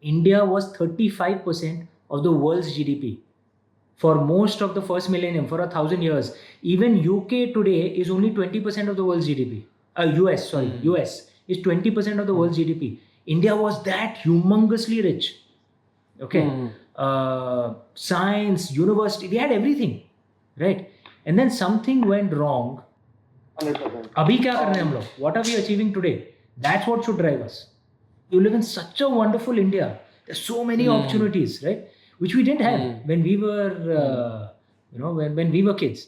India was 35% of the world's GDP for most of the first millennium, for 1,000 years. Even UK today is only 20% of the world's GDP. US is 20% of the world's GDP. India was that humongously rich. Okay. Science, university, we had everything, right? And then something went wrong. 100%. अभी क्या कर रहे हैं हम लोग? What are we achieving today? That's what should drive us. You live in such a wonderful India. There's so many opportunities, right? Which we didn't have when we were, when we were kids.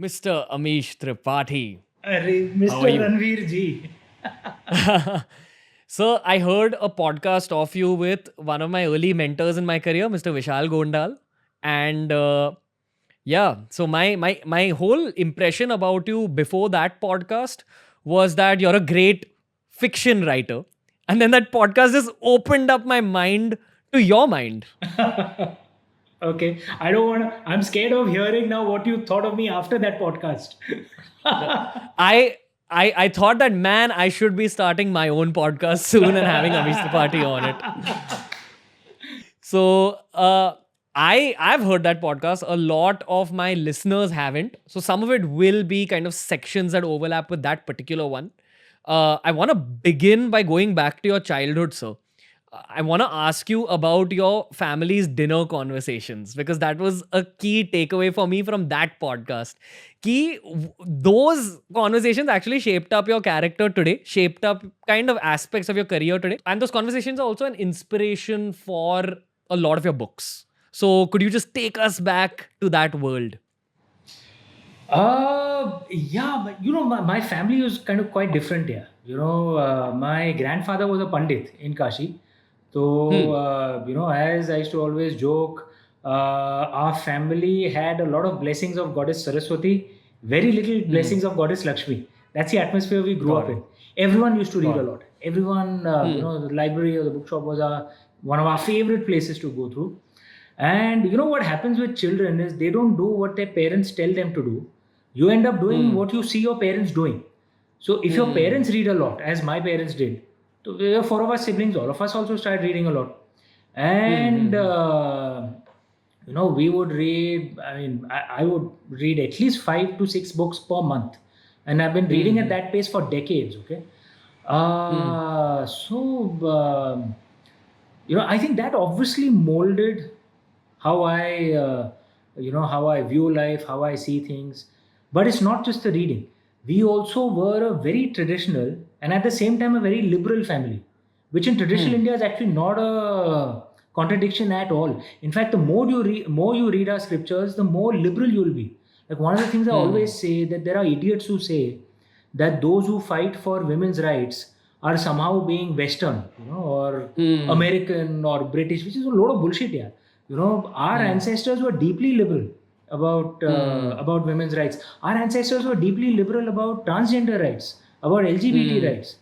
Mr. Amish Tripathi. Mr. Ranveer ji. So I heard a podcast of you with one of my early mentors in my career, Mr. Vishal Gondal. And so my whole impression about you before that podcast was that you're a great fiction writer. And then that podcast just opened up my mind to your mind. Okay. I'm scared of hearing now what you thought of me after that podcast. I thought that, man, I should be starting my own podcast soon and having Amish Tripathi on it. So I've heard that podcast. A lot of my listeners haven't. So some of it will be kind of sections that overlap with that particular one. I want to begin by going back to your childhood, sir. I want to ask you about your family's dinner conversations, because that was a key takeaway for me from that podcast. Those conversations actually shaped up your character today, shaped up kind of aspects of your career today. And those conversations are also an inspiration for a lot of your books. So could you just take us back to that world? Yeah, but my family was kind of quite different here. My grandfather was a Pandit in Kashi. So, as I used to always joke, our family had a lot of blessings of Goddess Saraswati, very little blessings of Goddess Lakshmi. That's the atmosphere we grew up in. Everyone used to read a lot. Everyone, the library or the bookshop was one of our favorite places to go through. And what happens with children is they don't do what their parents tell them to do. You end up doing what you see your parents doing. So if your parents read a lot, as my parents did, so there were 4 of us siblings, all of us also started reading a lot. And, we would read, I would read at least 5 to 6 books per month. And I've been reading at that pace for decades, okay? I think that obviously molded how I view life, how I see things. But it's not just the reading. We also were a very traditional and at the same time a very liberal family, which in traditional India is actually not a contradiction at all. In fact, the more you read our scriptures, the more liberal you will be. Like one of the things I always say, that there are idiots who say that those who fight for women's rights are somehow being Western, or American or British, which is a load of bullshit. Yeah, our ancestors were deeply liberal about women's rights. Our ancestors were deeply liberal about transgender rights, about LGBT rights.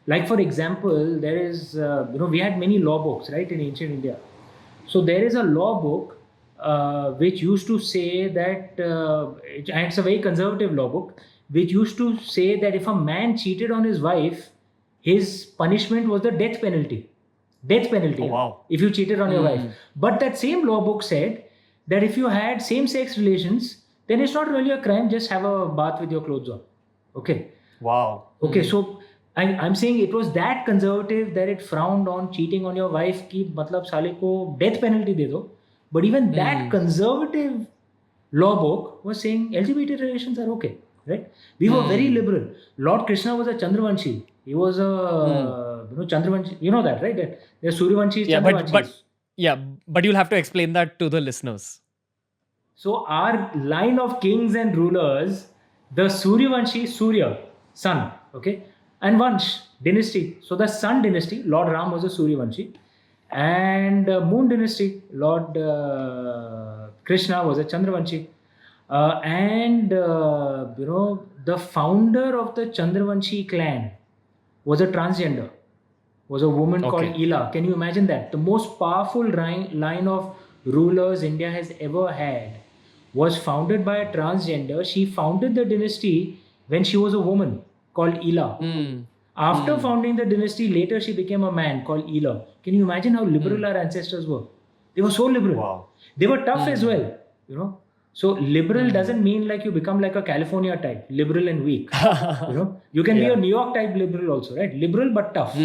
Like for example, there is we had many law books, right, in ancient India. So there is a law book which used to say that, and it's a very conservative law book, which used to say that if a man cheated on his wife, his punishment was the death penalty. Death penalty. Oh, wow. If you cheated on your wife. But that same law book said that if you had same-sex relations, then it's not really a crime, just have a bath with your clothes on. Okay. Wow. Okay, so I'm saying it was that conservative that it frowned on cheating on your wife ki matlab साले को death penalty दे दो. But even that conservative law book was saying LGBT relations are okay, right? We were very liberal. Lord Krishna was a Chandravanshi. He was a Chandravanshi. You know that, right? That there's Suryavanshis, Chandravanshis. But you'll have to explain that to the listeners. So our line of kings and rulers, the Suryavanshi, Surya, sun, okay, and Vansh, dynasty. So the sun dynasty, Lord Ram was a Suryavanshi, and moon dynasty, Lord Krishna was a Chandravanshi, and the founder of the Chandravanshi clan was a transgender. was a woman called Okay. Ila. Can you imagine that? The most powerful line of rulers India has ever had was founded by a transgender. She founded the dynasty when she was a woman called Ila. Hmm. After Hmm. founding the dynasty, later she became a man called Ela. Can you imagine how liberal our ancestors were? They were so liberal. Wow. They were tough as well, you know. So liberal doesn't mean like you become like a California type, liberal and weak. You can be a New York type liberal also, right? Liberal but tough.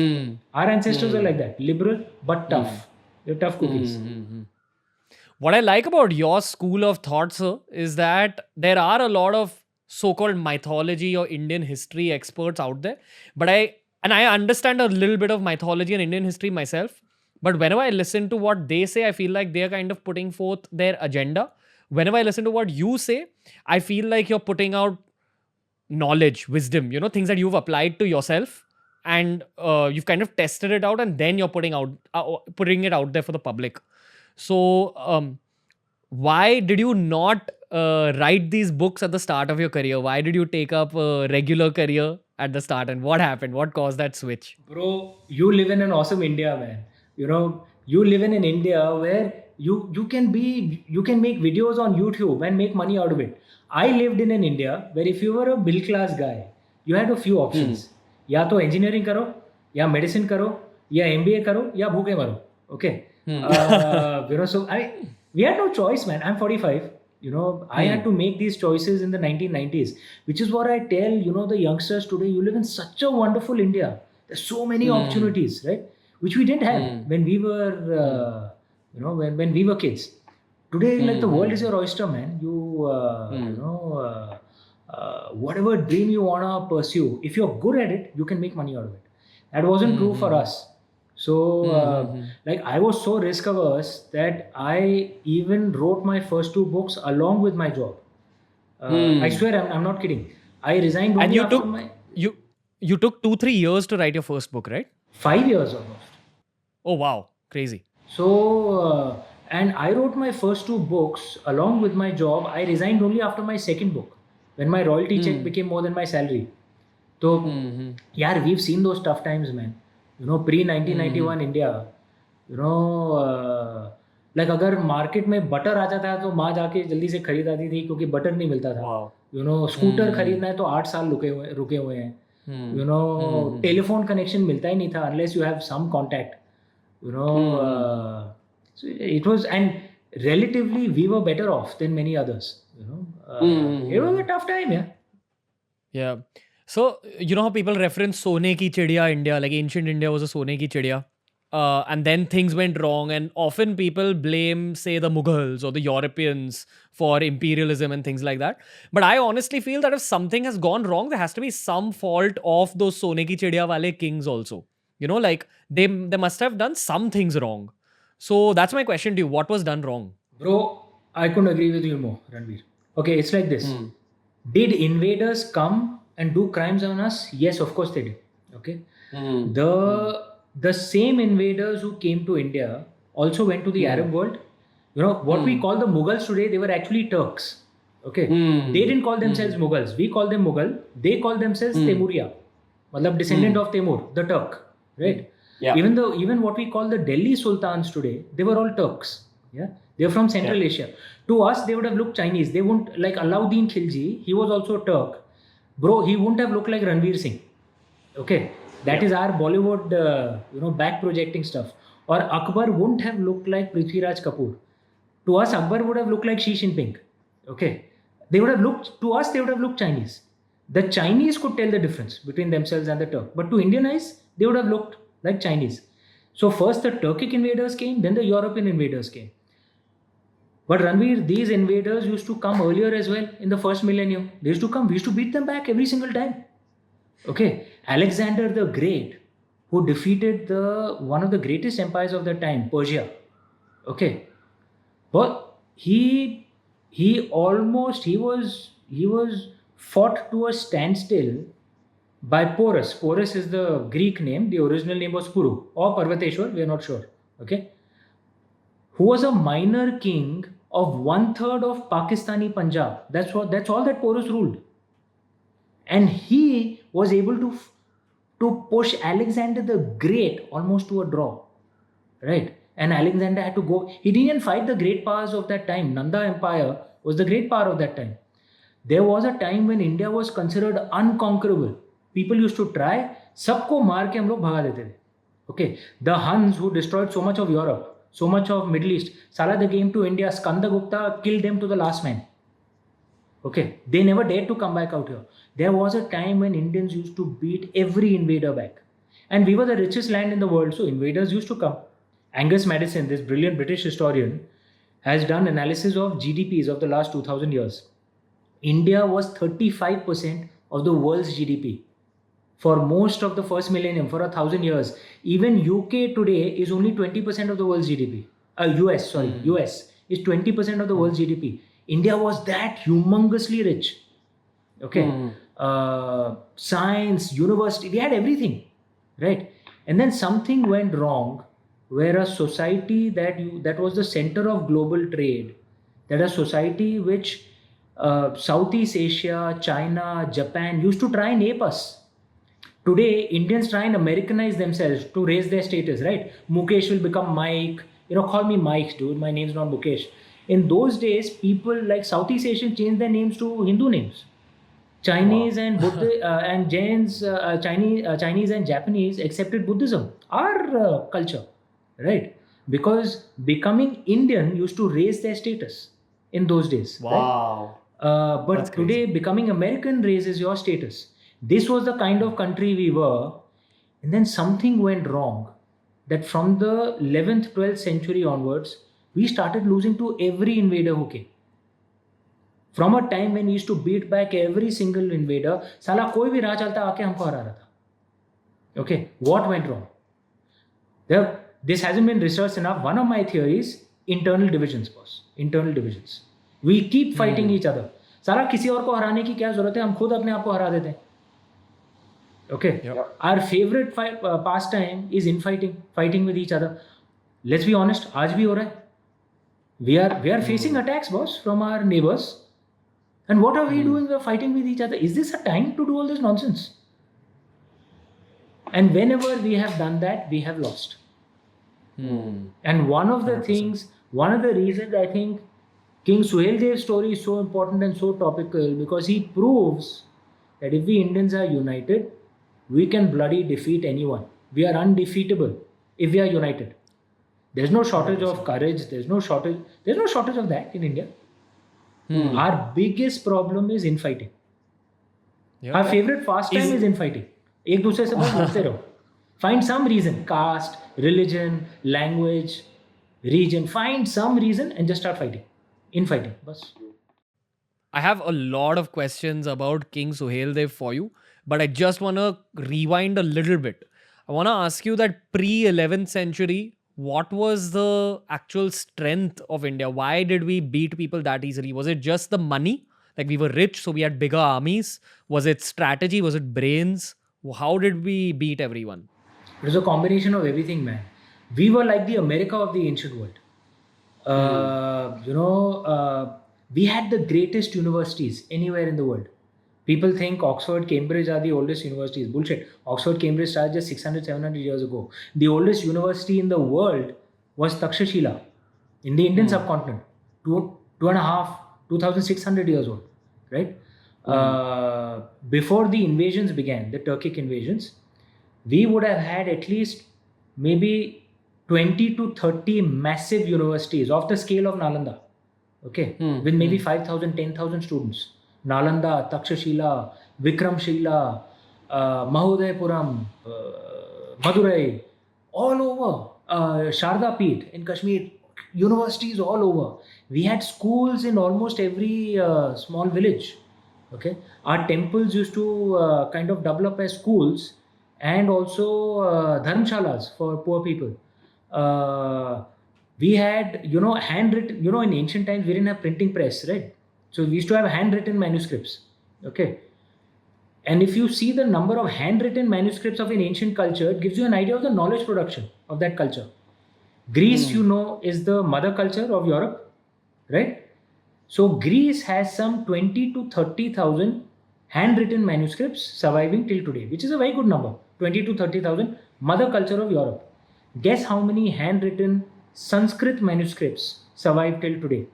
Our ancestors are like that, liberal but tough. They're tough cookies. What I like about your school of thought, sir, is that there are a lot of so-called mythology or Indian history experts out there. But I understand a little bit of mythology and Indian history myself. But whenever I listen to what they say, I feel like they're kind of putting forth their agenda. Whenever I listen to what you say, I feel like you're putting out knowledge, wisdom, things that you've applied to yourself, and you've kind of tested it out, and then you're putting it out there for the public. So, why did you not write these books at the start of your career? Why did you take up a regular career at the start, and what happened? What caused that switch? Bro, you live in an awesome India, man. You live in an India where you can make videos on YouTube and make money out of it. I lived in an India where if you were a middle class guy, you had a few options. या तो engineering करो, या medicine करो, या MBA करो, या भूखे मरो. Okay. So we had no choice, man. I'm 45. I had to make these choices in the 1990s, which is what I tell, the youngsters today. You live in such a wonderful India. There's so many opportunities, right? Which we didn't have when we were, when we were kids. Today, like the world is your oyster, man. Whatever dream you wanna pursue, if you're good at it, you can make money out of it. That wasn't true for us. So, like I was so risk averse that I even wrote my first 2 books along with my job. I swear, I'm not kidding. I resigned only And you after took you took 2-3 years to write your first book, right? 5 years almost. Oh wow, crazy. So, and I wrote my first 2 books along with my job. I resigned only after my second book when my royalty check became more than my salary. So, yeah, we've seen those tough times, man. Pre 1991 India. Like अगर market में butter आ जाता है तो माँ जाके जल्दी से खरीद आती थी क्योंकि बटर नहीं मिलता था. स्कूटर खरीदना है तो 8 साल रुके हुए हैं. टेलीफोन कनेक्शन मिलता ही नहीं था unless you have some contact. So it was, and relatively we were better off than many others. It was a tough time, yeah. Yeah. So, you know how people reference Sone ki chidiya India, like ancient India was a Sone ki chidiya. And then things went wrong, and often people blame, say, the Mughals or the Europeans for imperialism and things like that. But I honestly feel that if something has gone wrong, there has to be some fault of those Sone ki chidiya wale kings also. Like they must have done some things wrong. So that's my question to you. What was done wrong? Bro, I couldn't agree with you more, Ranveer. Okay, it's like this. Did invaders come and do crimes on us? Yes, of course they did. Okay. The same invaders who came to India also went to the Arab world. What we call the Mughals today, they were actually Turks. Okay. They didn't call themselves Mughals. We call them Mughal. They call themselves Temuriya. Matlab descendant of Temur, the Turk. Right? Yeah. Even what we call the Delhi Sultans today, they were all Turks. Yeah. They're from Central Asia. To us, they would have looked Chinese. They wouldn't, like Alauddin Khilji, he was also Turk. Bro, he wouldn't have looked like Ranveer Singh. Okay. That is our Bollywood, back projecting stuff. Or Akbar wouldn't have looked like Prithviraj Kapoor. To us, Akbar would have looked like Xi Jinping. Okay. They would have looked Chinese. The Chinese could tell the difference between themselves and the Turk. But to Indian eyes, they would have looked like Chinese. So first the Turkic invaders came, then the European invaders came. But Ranveer, these invaders used to come earlier as well in the first millennium. They used to come. We used to beat them back every single time. Okay. Alexander the Great, who defeated one of the greatest empires of the time, Persia. Okay. But he was fought to a standstill by Porus. Porus is the Greek name. The original name was Kuru or Parvateshwar. We are not sure. Okay. Who was a minor king of 1/3 of Pakistani Punjab. That's all that Porus ruled. And he was able to push Alexander the Great almost to a draw, right? And Alexander had to go. He didn't fight the great powers of that time. Nanda Empire was the great power of that time. There was a time when India was considered unconquerable. People used to try, सबको मार के हम लोग भगा देते थे. Okay, the Huns who destroyed so much of Europe, so much of Middle East, Salah they came to India, Skandagupta killed them to the last man. Okay, they never dared to come back out here. There was a time when Indians used to beat every invader back. And we were the richest land in the world, so invaders used to come. Angus Maddison, this brilliant British historian, has done analysis of GDPs of the last 2000 years. India was 35% of the world's GDP for most of the first millennium, for 1,000 years. Even UK today is only 20% of the world's GDP. US is 20% of the world's GDP. India was that humongously rich. Okay, science, university, we had everything, right? And then something went wrong, where a society that was the center of global trade, that a society which Southeast Asia, China, Japan used to try and ape us. Today, Indians try and Americanize themselves to raise their status, right? Mukesh will become Mike. Call me Mike, dude. My name's not Mukesh. In those days, people like Southeast Asians changed their names to Hindu names. Chinese and Buddha and Jains, Chinese and Japanese accepted Buddhism, our culture, right? Because becoming Indian used to raise their status in those days. Wow. Right? But today, becoming American raises your status. This was the kind of country we were, and then something went wrong. That from the 11th, 12th century onwards, we started losing to every invader who came. From a time when we used to beat back every single invader, साला कोई भी राह चलता आके हमको हरा रहा था. Okay, what went wrong? This hasn't been researched enough. One of my theories, internal divisions, boss. Internal divisions. We keep fighting each other. साला किसी और को हराने की क्या जरूरत है? हम खुद अपने आप को हरा देते हैं. Okay. Yep. Our favorite pastime is infighting, fighting with each other. Let's be honest, आज भी हो रहा है. We are facing attacks, boss, from our neighbors. And what are we doing? We're fighting with each other. Is this a time to do all this nonsense? And whenever we have done that, we have lost. And one of the 100%. Things, one of the reasons I think King Suheldev's story is so important and so topical, because he proves that if we Indians are united, we can bloody defeat anyone. We are undefeatable if we are united. There's no shortage of courage. There's no shortage of that in India. Our biggest problem is infighting. Yep. Our favorite pastime is infighting. एक दूसरे से बस लड़ते रहो. Find some reason, caste, religion, language, region. Find some reason and just start fighting. Infighting, bas. I have a lot of questions about King Suheldev for you, but I just want to rewind a little bit. I want to ask you that pre-11th century, what was the actual strength of India? Why did we beat people that easily? Was it just the money? Like we were rich, so we had bigger armies? Was it strategy? Was it brains? How did we beat everyone? It was a combination of everything, man. We were like the America of the ancient world. We had the greatest universities anywhere in the world. People think Oxford, Cambridge are the oldest universities. Bullshit. Oxford, Cambridge started just 600, 700 years ago. The oldest university in the world was Takshashila in the Indian subcontinent. 2,600 years old, right? Before the invasions began, the Turkic invasions, we would have had at least maybe 20 to 30 massive universities of the scale of Nalanda, okay, with maybe 5,000, 10,000 students. Nalanda, Takshashila, Vikramshila, Mahodayapuram, Madurai, all over. Sharda Peeth in Kashmir, universities all over. We had schools in almost every small village. Okay, our temples used to kind of develop as schools and also dharmshalas for poor people. We had, handwritten, in ancient times we didn't have printing press, right? So we used to have handwritten manuscripts. Okay, and if you see the number of handwritten manuscripts of an ancient culture, it gives you an idea of the knowledge production of that culture. Greece, is the mother culture of Europe, right? So Greece has some 20 to 30,000 handwritten manuscripts surviving till today, which is a very good number 20 to 30,000. Mother culture of Europe. Guess how many handwritten Sanskrit manuscripts survive till today?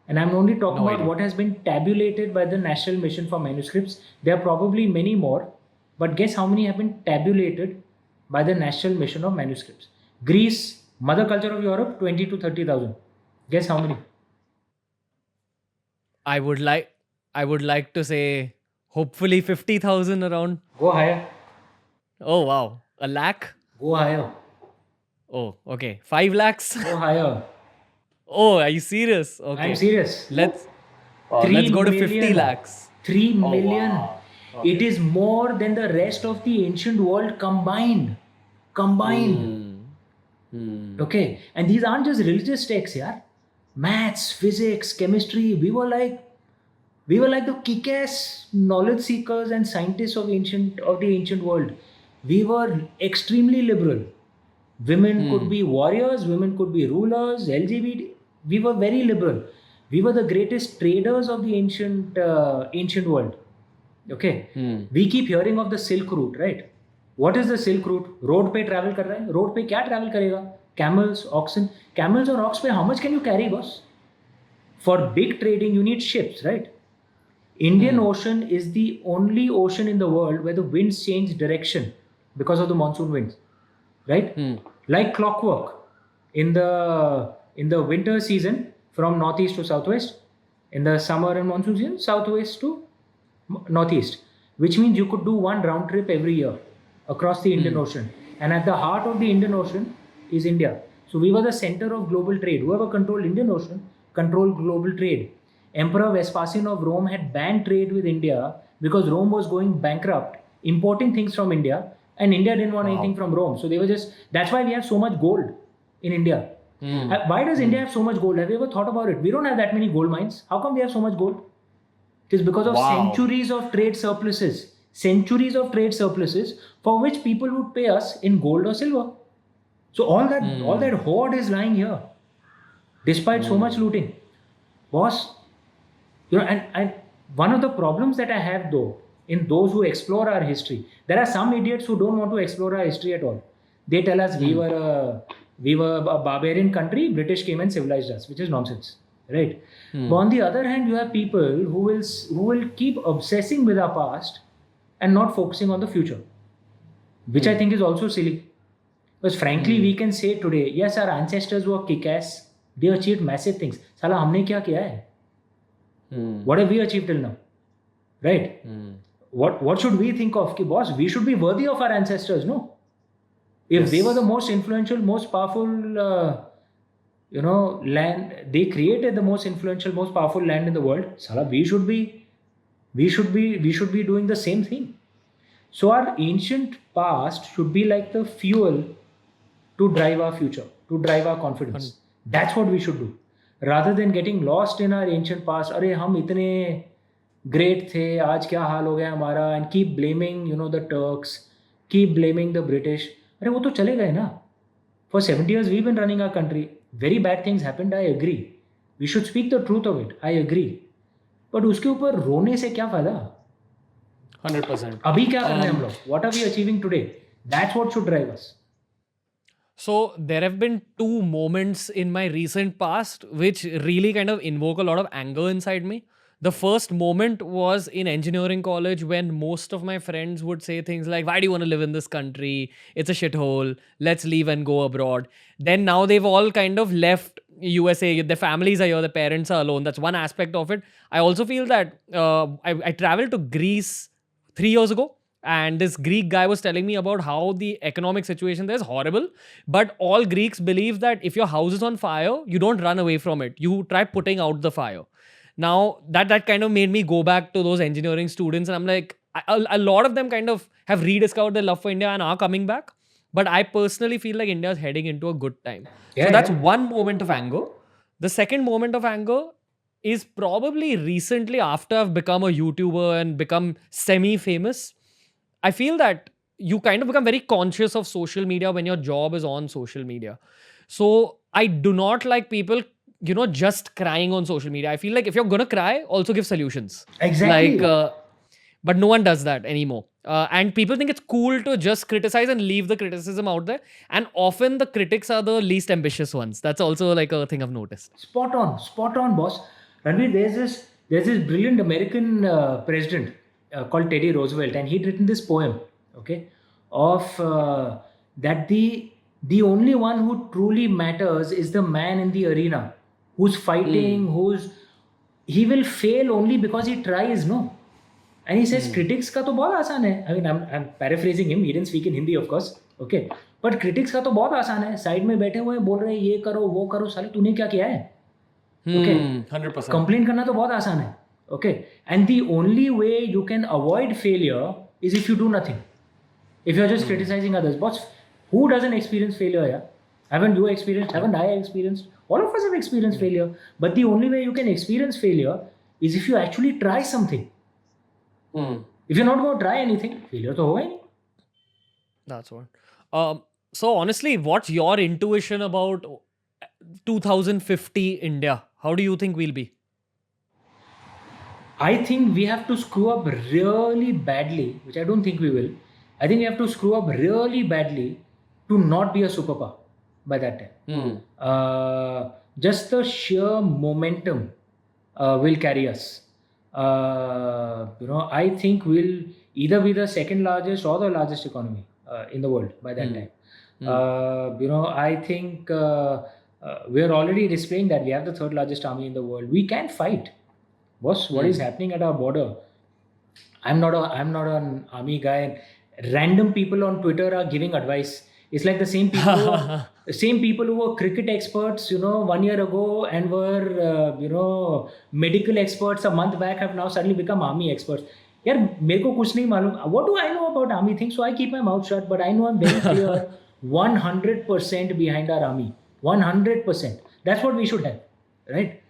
And I'm only talking No about idea. what has been tabulated by the National Mission for Manuscripts. There are probably many more, but guess how many have been tabulated by the National Mission of Manuscripts? Greece, mother culture of Europe, 20 to 30,000. Guess how many? I would like to say hopefully 50,000 around. Go higher. Oh wow. A lakh? Go higher. Oh, okay. 5 lakhs? Go higher. Oh, are you serious? Okay. I'm serious. Let's 3 go to 50 million. lakhs. 3 Oh, million. wow. Okay. It is more than the rest of the ancient world combined. Okay. And these aren't just religious texts, yeah. Maths, physics, chemistry. We were like the kick-ass knowledge seekers and scientists of the ancient world. We were extremely liberal. Women could be warriors, women could be rulers, LGBT. We were very liberal. We were the greatest traders of the ancient world. Okay. We keep hearing of the Silk Route, right? What is the Silk Route? Road पे travel कर रहा है. Road पे क्या travel करेगा? Camels, oxen. Camels or ox पे how much can you carry, boss? For big trading, you need ships, right? Indian Ocean is the only ocean in the world where the winds change direction because of the monsoon winds, right? Like clockwork. In the winter season, from northeast to southwest. In the summer and monsoon season, southwest to northeast. Which means you could do one round trip every year across the Indian Ocean. And at the heart of the Indian Ocean is India. So we were the center of global trade. Whoever controlled Indian Ocean controlled global trade. Emperor Vespasian of Rome had banned trade with India because Rome was going bankrupt, importing things from India, and India didn't want anything from Rome. So they were that's why we have so much gold in India. Why does India have so much gold? Have you ever thought about it? We don't have that many gold mines. How come we have so much gold? It is because of centuries of trade surpluses. Centuries of trade surpluses for which people would pay us in gold or silver. So all that hoard is lying here, despite so much looting. Boss, and one of the problems that I have though, in those who explore our history, there are some idiots who don't want to explore our history at all. They tell us we were a barbarian country, British came and civilized us, which is nonsense, right? But on the other hand, you have people who will keep obsessing with our past and not focusing on the future, which I think is also silly. Because frankly, we can say today, yes, our ancestors were kick-ass. They achieved massive things. Sala, हमने क्या किया है? What have we achieved till now? Right? What should we think of? Ki, boss, we should be worthy of our ancestors, no? If they were the most influential, most powerful, land, they created the most influential, most powerful land in the world. Sala, we should be doing the same thing. So our ancient past should be like the fuel to drive our future, to drive our confidence. That's what we should do. Rather than getting lost in our ancient past, अरे हम इतने great थे, आज क्या हाल हो गया हमारा, and keep blaming, the Turks, keep blaming the British. अरे वो तो चले गए ना. For 70 years we've been running our country. Very bad things happened, I agree. We should speak the truth of it, I agree. But उसके ऊपर रोने से क्या फायदा? 100%. अभी क्या कर रहे हैं हम लोग? What are we achieving today? That's what should drive us. So there have been 2 moments in my recent past which really kind of invoke a lot of anger inside me. The first moment was in engineering college when most of my friends would say things like, why do you want to live in this country? It's a shithole. Let's leave and go abroad. Then now they've all kind of left USA. Their families are here. Their parents are alone. That's one aspect of it. I also feel that I traveled to Greece 3 years ago. And this Greek guy was telling me about how the economic situation there is horrible. But all Greeks believe that if your house is on fire, you don't run away from it. You try putting out the fire. Now, that kind of made me go back to those engineering students. And I'm like, a lot of them kind of have rediscovered their love for India and are coming back. But I personally feel like India is heading into a good time. Yeah, so that's yeah. one moment of anger. The second moment of anger is probably recently after I've become a YouTuber and become semi-famous. I feel that you kind of become very conscious of social media when your job is on social media. So I do not like people, just crying on social media. I feel like if you're going to cry, also give solutions. Exactly. But no one does that anymore. And people think it's cool to just criticize and leave the criticism out there. And often the critics are the least ambitious ones. That's also like a thing I've noticed. Spot on, boss. Ranveer, there's this brilliant American president called Teddy Roosevelt, and he'd written this poem, okay, of that the only one who truly matters is the man in the arena who's fighting, he will fail only because he tries, no. And he says critics का तो बहुत आसान है. I mean, I'm paraphrasing him. He didn't speak in Hindi, of course. Okay. But critics का तो बहुत आसान है. साइड में बैठे हुए बोल रहे हैं ये करो वो करो, साले तूने क्या किया है? Okay. 100%. Complain करना तो बहुत आसान है. Okay. And the only way you can avoid failure is if you do nothing. If you're just criticizing others. Boss, who doesn't experience failure? Yeah? Haven't you experienced? Haven't I experienced? All of us have experienced failure. But the only way you can experience failure is if you actually try something. If you're not going to try anything, failure तो होगा ही नहीं. That's what. So honestly, what's your intuition about 2050 India? How do you think we'll be? I think we have to screw up really badly, which I don't think we will. I think we have to screw up really badly to not be a superpower by that time. Just the sheer momentum will carry us. I think we'll either be the second largest or the largest economy in the world by that time. I think we're already displaying that we have the third largest army in the world. We can fight. Boss, what is happening at our border? I'm not an army guy. Random people on Twitter are giving advice. It's like the same people who were cricket experts, 1 year ago and were, medical experts a month back have now suddenly become army experts. यार मेरे को कुछ नहीं मालूम. What do I know about army things? So I keep my mouth shut. But I know I'm very clear, 100% behind our army. 100%. That's what we should have, right?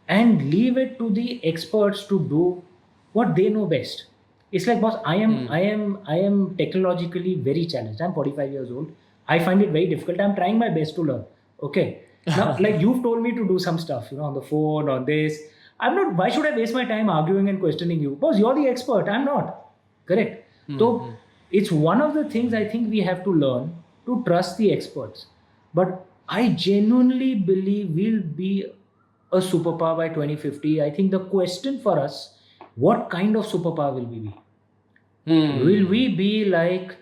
And leave it to the experts to do what they know best. It's like, boss, I am technologically very challenged. I'm 45 years old. I find it very difficult. I'm trying my best to learn. Okay. Now, like you've told me to do some stuff, on the phone, on this. I'm not, why should I waste my time arguing and questioning you? Boss, you're the expert. I'm not. Correct. So it's one of the things I think we have to learn to trust the experts. But I genuinely believe we'll be a superpower by 2050. I think the question for us, what kind of superpower will we be? Will we be like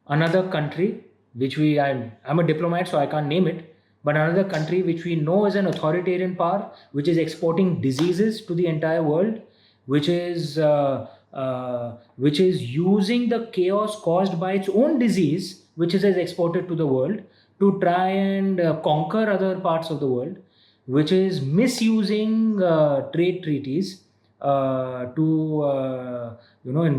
another country, which I'm a diplomat, so I can't name it, but another country which we know is an authoritarian power, which is exporting diseases to the entire world, which is using the chaos caused by its own disease, which it has exported to the world, to try and conquer other parts of the world, which is misusing trade treaties in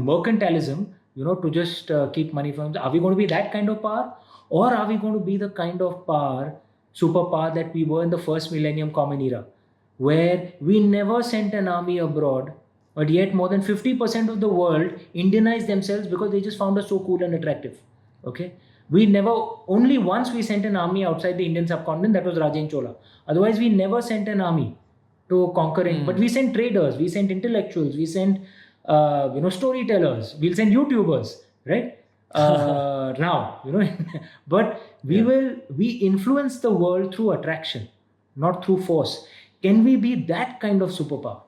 mercantilism, to just keep money from. Are we going to be that kind of power, or are we going to be the kind of superpower that we were in the first millennium common era, where we never sent an army abroad, but yet more than 50% of the world Indianized themselves because they just found us so cool and attractive. Okay. Only once we sent an army outside the Indian subcontinent, that was Rajain Chola. Otherwise, we never sent an army to conquering. But we sent traders, we sent intellectuals, we sent storytellers, we'll send YouTubers, right? Now, but we influence the world through attraction, not through force. Can we be that kind of superpower?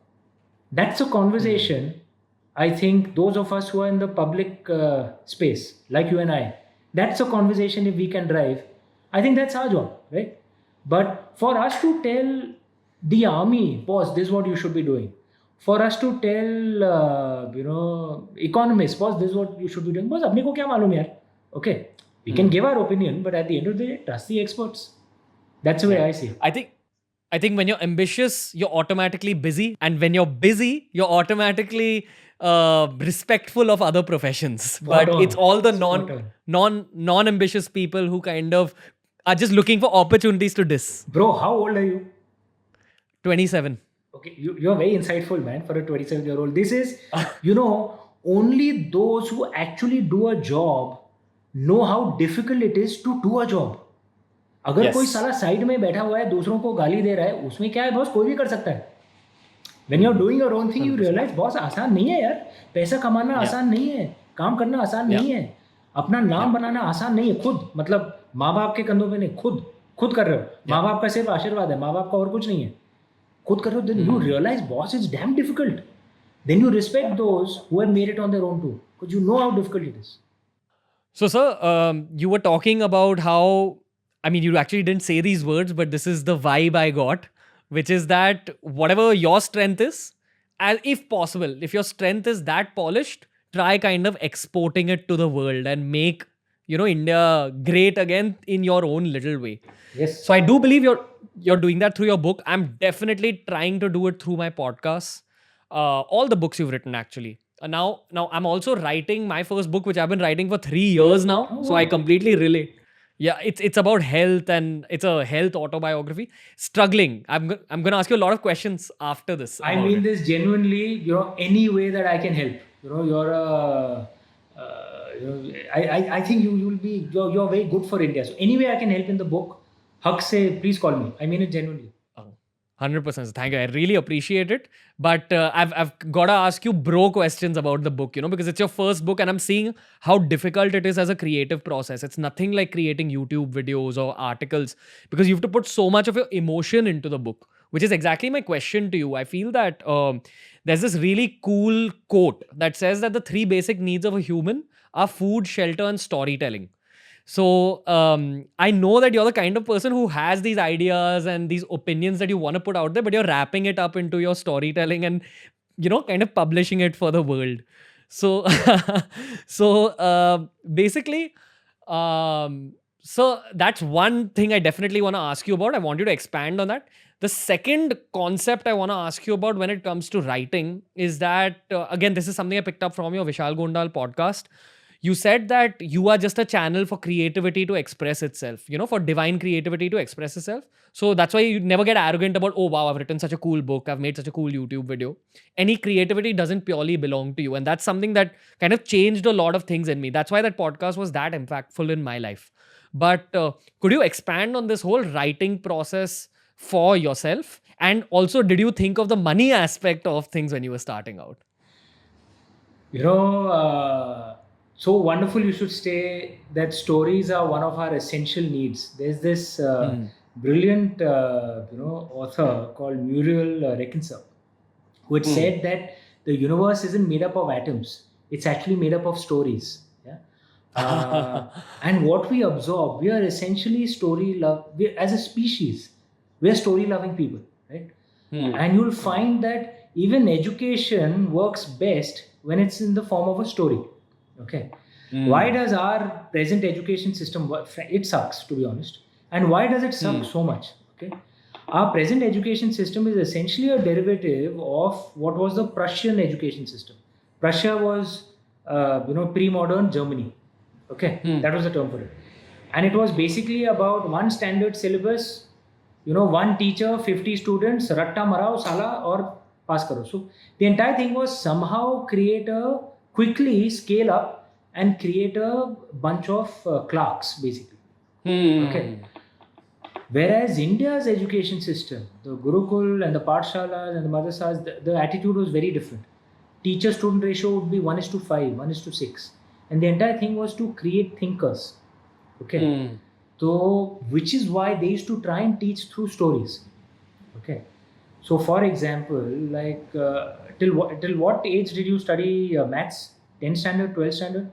That's a conversation. I think those of us who are in the public space, like you and I, that's a conversation if we can drive. I think that's our job, right? But for us to tell the army, boss, this is what you should be doing. For us to tell, economists, boss, this is what you should be doing. Boss, apne ko kya malum yaar? Okay, we can give our opinion, but at the end of the day, trust the experts. That's the way I see it. I think when you're ambitious, you're automatically busy, and when you're busy, you're automatically respectful of other professions. It's all the non-ambitious people who kind of are just looking for opportunities to diss. Bro, how old are you? 27. Okay, you're very insightful, man, for a 27-year-old. This is, only those who actually do a job know how difficult it is to do a job. अगर कोई साला side में बैठा हुआ है दूसरों को गाली दे रहा है उसमें क्या है बॉस कोई भी कर सकता है When you're doing your own thing, you realize boss आसान नहीं है यार, पैसा कमाना आसान नहीं है, काम करना आसान नहीं है, अपना नाम बनाना आसान नहीं है, खुद मतलब माँ बाप के कंधों पे नहीं, खुद कर रहे हो, माँ बाप का सिर्फ आशीर्वाद है, माँ बाप का और कुछ नहीं है, खुद कर रहे हो, then you realize boss it's damn difficult. Then you respect those who have made it on their own too, because you know how difficult it is. So, sir, you were talking about how, I mean, you actually didn't say these words, but this is the vibe I got, which is that whatever your strength is, as if possible, if your strength is that polished, try kind of exporting it to the world and make, India great again in your own little way. Yes. So I do believe you're doing that through your book. I'm definitely trying to do it through my podcasts. All the books you've written, actually. Now I'm also writing my first book, which I've been writing for 3 years now. So I completely relate. Yeah, it's about health, and it's a health autobiography. Struggling. I'm going to ask you a lot of questions after this. I mean this genuinely, any way that I can help. You're a, I think you're very good for India. So any way I can help in the book, hug say, please call me. I mean it genuinely. 100%. Thank you. I really appreciate it. But I've got to ask you bro questions about the book, because it's your first book and I'm seeing how difficult it is as a creative process. It's nothing like creating YouTube videos or articles, because you have to put so much of your emotion into the book, which is exactly my question to you. I feel that there's this really cool quote that says that the 3 basic needs of a human are food, shelter, and storytelling. So I know that you're the kind of person who has these ideas and these opinions that you want to put out there, but you're wrapping it up into your storytelling and, kind of publishing it for the world. So, basically, so that's one thing I definitely want to ask you about. I want you to expand on that. The second concept I want to ask you about when it comes to writing is that, again, this is something I picked up from your Vishal Gondal podcast. You said that you are just a channel for creativity to express itself, for divine creativity to express itself. So that's why you never get arrogant about, oh, wow, I've written such a cool book. I've made such a cool YouTube video. Any creativity doesn't purely belong to you. And that's something that kind of changed a lot of things in me. That's why that podcast was that impactful in my life. But could you expand on this whole writing process for yourself? And also, did you think of the money aspect of things when you were starting out? So wonderful you should say that stories are one of our essential needs. There's this brilliant author called Muriel Rukeyser, who had said that the universe isn't made up of atoms. It's actually made up of stories. And what we absorb, we are essentially as a species, we are story-loving people, right? And you'll find that even education works best when it's in the form of a story. Okay. Why does our present education system work? It sucks, to be honest. And why does it suck so much? Okay. Our present education system is essentially a derivative of what was the Prussian education system. Prussia was, pre-modern Germany. Okay. That was the term for it. And it was basically about one standard syllabus, one teacher, 50 students, ratta marao, sala, or pass karo. So the entire thing was somehow quickly scale up and create a bunch of clerks, basically. Okay. Whereas India's education system, the Gurukul and the Pathshalas and the Madrasas, the attitude was very different. Teacher-student ratio would be 1:5, 1:6. And the entire thing was to create thinkers. Okay. So, which is why they used to try and teach through stories. Okay. So, for example, like till what age did you study maths? 10th standard, 12th standard?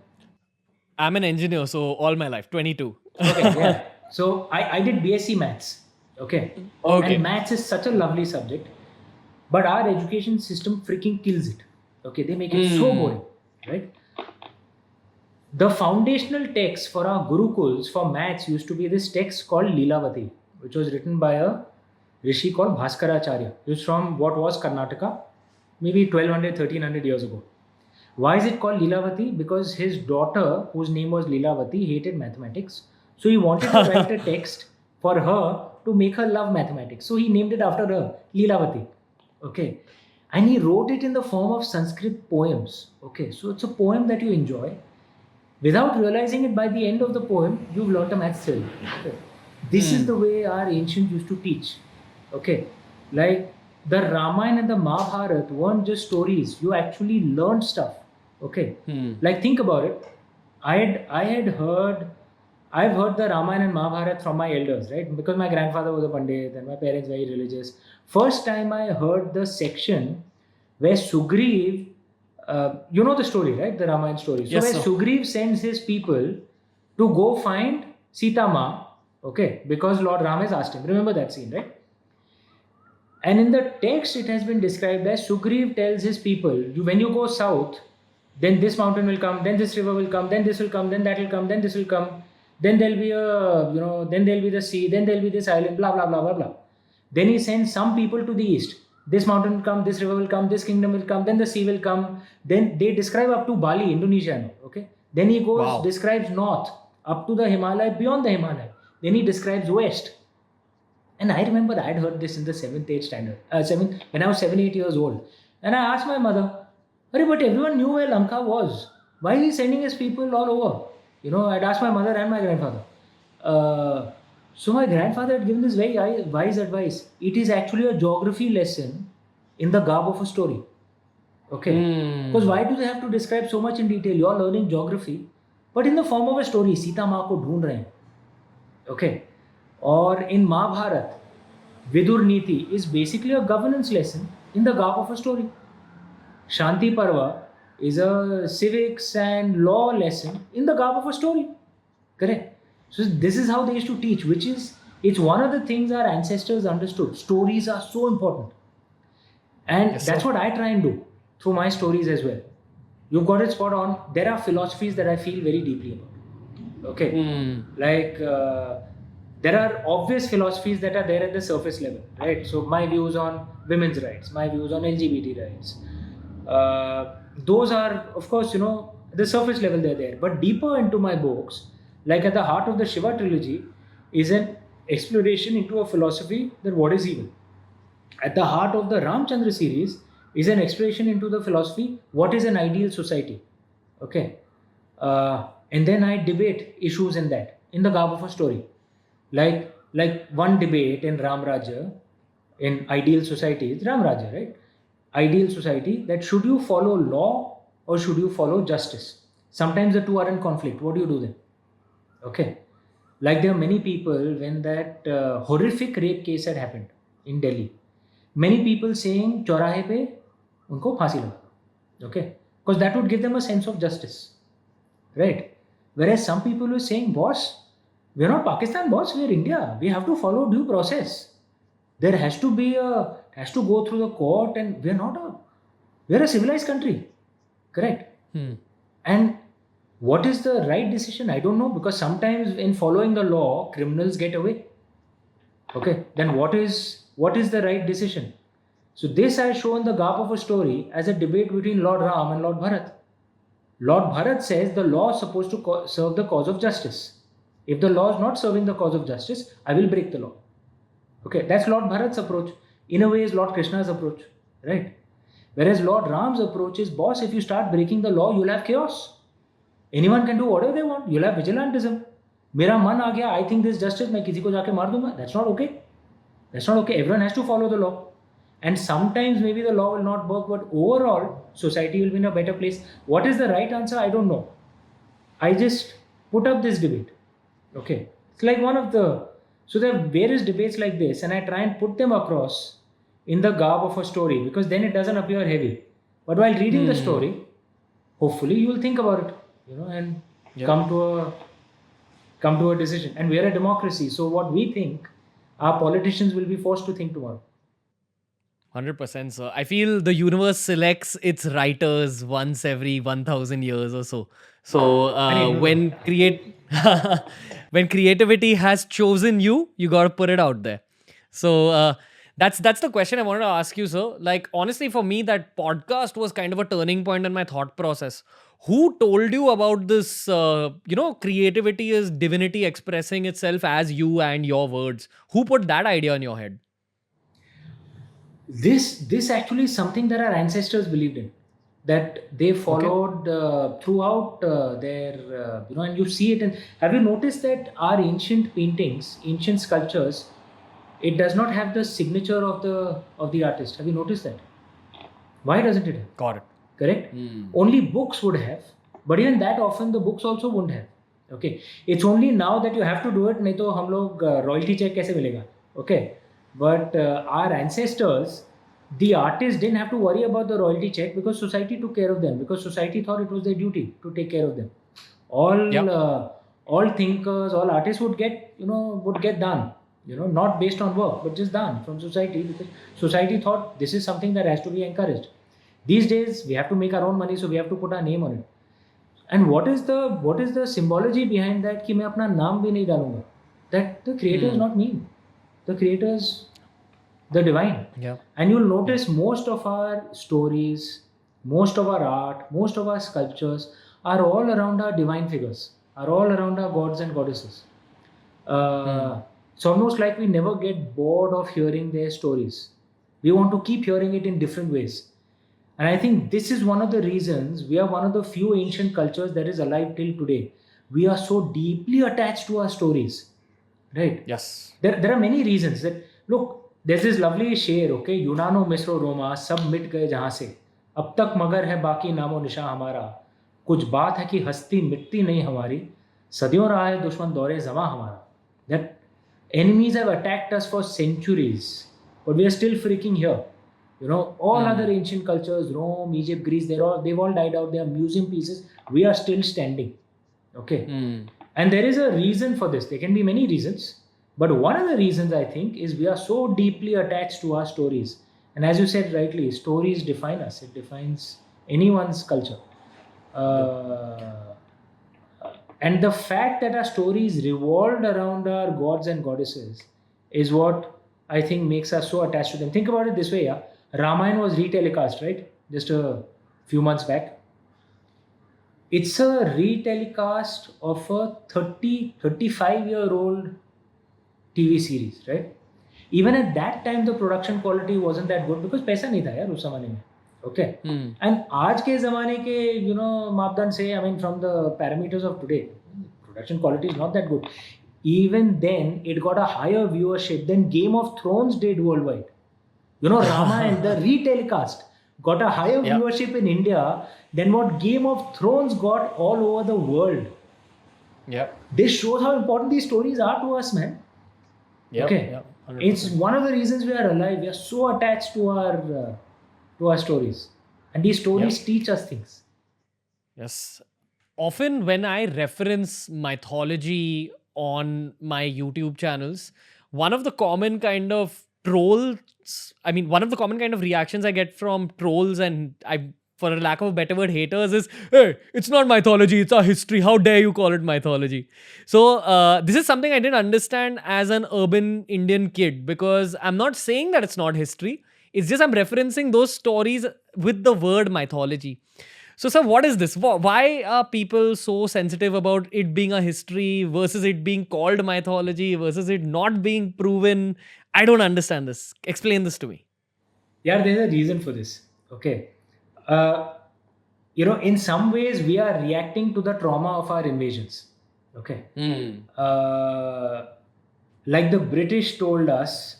I'm an engineer, so all my life, 22. Okay, yeah. So I did BSc maths. Okay. And maths is such a lovely subject, but our education system freaking kills it. Okay, they make it so boring, right? The foundational text for our Gurukuls for maths used to be this text called Lilavati, which was written by a rishi called Bhaskaracharya. It was from what was Karnataka, maybe 1200, 1300 years ago. Why is it called Lilavati? Because his daughter, whose name was Lilavati, hated mathematics. So he wanted to write a text for her to make her love mathematics. So he named it after her, Lilavati. Okay. And he wrote it in the form of Sanskrit poems. Okay. So it's a poem that you enjoy. Without realizing it, by the end of the poem, you've learnt a maths theory. Okay. This is the way our ancients used to teach. Okay. Like, the Ramayana and the Mahabharata weren't just stories. You actually learned stuff. Okay, like think about it. I've heard the Ramayana and Mahabharata from my elders, right? Because my grandfather was a Pandit and my parents very religious. First time I heard the section where Sugriv, you know the story, right? The Ramayan story. So Yes, where sir. Sugriv sends his people to go find Sita Ma, okay, because Lord Ram has asked him. Remember that scene, right? And in the text, it has been described as Sugriv tells his people, when you go south, then this mountain will come, then this river will come, then this will come, then that will come, then this will come, then there'll be then there'll be the sea, then there'll be this island, blah, blah, blah, blah, blah. Then he sends some people to the east. This mountain will come, this river will come, this kingdom will come, then the sea will come. Then they describe up to Bali, Indonesia now, okay? Then he goes, Wow. describes north, up to the Himalaya, beyond the Himalaya. Then he describes west. And I remember I'd heard this in the 7th, 8th standard, when I was 7, 8 years old. And I asked my mother, but everyone knew where Lanka was. Why is he sending his people all over? I'd asked my mother and my grandfather. So my grandfather had given this very wise advice. It is actually a geography lesson in the garb of a story. Okay? Because why do they have to describe so much in detail? You're learning geography, but in the form of a story. Sita Ma ko dhoond rahe hain. Okay? Or in Mahabharata, Vidur Niti is basically a governance lesson in the garb of a story. Shanti Parva is a civics and law lesson in the garb of a story. Correct? So this is how they used to teach, it's one of the things our ancestors understood. Stories are so important. And Yes, that's sir. what I try and do through my stories as well. You've got it spot on. There are philosophies that I feel very deeply about. Okay? Like, there are obvious philosophies that are there at the surface level, right? So my views on women's rights, my views on LGBT rights, those are, of course, the surface level they're there. But deeper into my books, like at the heart of the Shiva Trilogy, is an exploration into a philosophy that what is evil. At the heart of the Ramchandra series is an exploration into the philosophy what is an ideal society. Okay, and then I debate issues in that in the garb of a story. Like one debate in Ram Raja, in ideal society, is Ram Raja, right? Ideal society, that should you follow law or should you follow justice? Sometimes the two are in conflict. What do you do then? Okay. Like there are many people, when that horrific rape case had happened in Delhi, many people saying चौराहे पे उनको फांसी लगा दो. Okay, because that would give them a sense of justice, right? Whereas some people were saying, boss, we're not Pakistan, boss, we're India. We have to follow due process. There has to go through the court, and we're a civilized country. Correct? And what is the right decision? I don't know, because sometimes in following the law, criminals get away. Okay, then what is the right decision? So this I show in the garb of a story as a debate between Lord Ram and Lord Bharat. Lord Bharat says the law is supposed to serve the cause of justice. If the law is not serving the cause of justice, I will break the law. Okay, that's Lord Bharat's approach. In a way, is Lord Krishna's approach, right? Whereas Lord Ram's approach is, boss, if you start breaking the law, you'll have chaos. Anyone can do whatever they want. You'll have vigilantism. Mera man aa gaya, I think this justice, main kisi ko jaake maar dunga. That's not okay. That's not okay. Everyone has to follow the law. And sometimes maybe the law will not work, but overall, society will be in a better place. What is the right answer? I don't know. I just put up this debate. Okay. It's like so there are various debates like this, and I try and put them across in the garb of a story, because then it doesn't appear heavy. But while reading the story, hopefully you will think about it, and come to a decision. And we are a democracy, so what we think, our politicians will be forced to think tomorrow. 100%, sir. I feel the universe selects its writers once every 1,000 years or so. So when when creativity has chosen you, you got to put it out there. So that's the question I wanted to ask you, sir. Like, honestly, for me, that podcast was kind of a turning point in my thought process. Who told you about this? Creativity is divinity expressing itself as you and your words. Who put that idea in your head? This actually is something that our ancestors believed in, that they followed throughout their and you see it. And have you noticed that our ancient paintings, ancient sculptures, it does not have the signature of the artist. Have you noticed that? Why doesn't it have? Got it. Correct? Only books would have, but even that often the books also wouldn't have. Okay, it's only now that you have to do it. नहीं तो हम लोग royalty check कैसे मिलेगा? Okay, but our ancestors, the artists didn't have to worry about the royalty check because society took care of them, because society thought it was their duty to take care of them. All thinkers, all artists would get done, not based on work, but just done from society, because society thought this is something that has to be encouraged. These days we have to make our own money, so we have to put our name on it. And what is the symbology behind that? कि मैं अपना नाम भी नहीं डालूंगा. That the creator is not me. The creator is the divine. Yeah. And you'll notice most of our stories, most of our art, most of our sculptures are all around our divine figures, are all around our gods and goddesses. It's almost like we never get bored of hearing their stories. We want to keep hearing it in different ways. And I think this is one of the reasons we are one of the few ancient cultures that is alive till today. We are so deeply attached to our stories. Right? Yes. There are many reasons that, look, there's this lovely शेर, okay, यूनानो मिस्रो रोमा सब मिट गए जहाँ से, अब तक मगर है बाकी नामो निशा हमारा, कुछ बात है कि हस्ती मिटती नहीं हमारी, सदियों रहा है दुश्मन दौरे जमा हमारा. That enemies have attacked us for centuries, but we are still freaking here. All other ancient cultures, Rome, Egypt, Greece, they've all died out. They are museum pieces. We are still standing. Okay. And there is a reason for this. There can be many reasons. But one of the reasons, I think, is we are so deeply attached to our stories. And as you said rightly, stories define us. It defines anyone's culture. And the fact that our stories revolved around our gods and goddesses is what I think makes us so attached to them. Think about it this way, yeah. Ramayan was retelecast, right? Just a few months back. It's a retelecast of a 35-year-old TV series, right? Even at that time, the production quality wasn't that good because पैसा नहीं था यार उस ज़माने में. Okay. And आज के ज़माने के मापदंड से, I mean, from the parameters of today, production quality is not that good. Even then, it got a higher viewership than Game of Thrones did worldwide. Ramayan, the retelecast, got a higher viewership in India than what Game of Thrones got all over the world. Yeah. This shows how important these stories are to us, man. Yep. Okay. Yep. It's one of the reasons we are alive. We are so attached to our stories. And these stories teach us things. Yes. Often when I reference mythology on my YouTube channels, one of the common kind of reactions I get from trolls and for a lack of a better word, haters is, hey, it's not mythology, it's our history. How dare you call it mythology? So this is something I didn't understand as an urban Indian kid, because I'm not saying that it's not history. It's just I'm referencing those stories with the word mythology. So, sir, what is this? Why are people so sensitive about it being a history versus it being called mythology versus it not being proven? I don't understand this. Explain this to me. Yeah, there's a reason for this. Okay. In some ways, we are reacting to the trauma of our invasions. Okay. Like the British told us,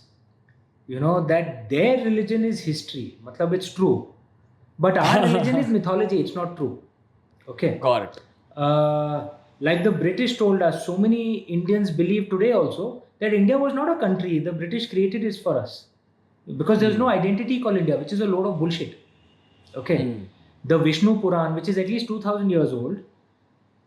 that their religion is history. Matlab, it's true. But our religion is mythology. It's not true. Okay. Got it. Like the British told us, so many Indians believe today also that India was not a country. The British created it for us. Because there's no identity called India, which is a load of bullshit. Okay. The Vishnu Puran, which is at least 2000 years old,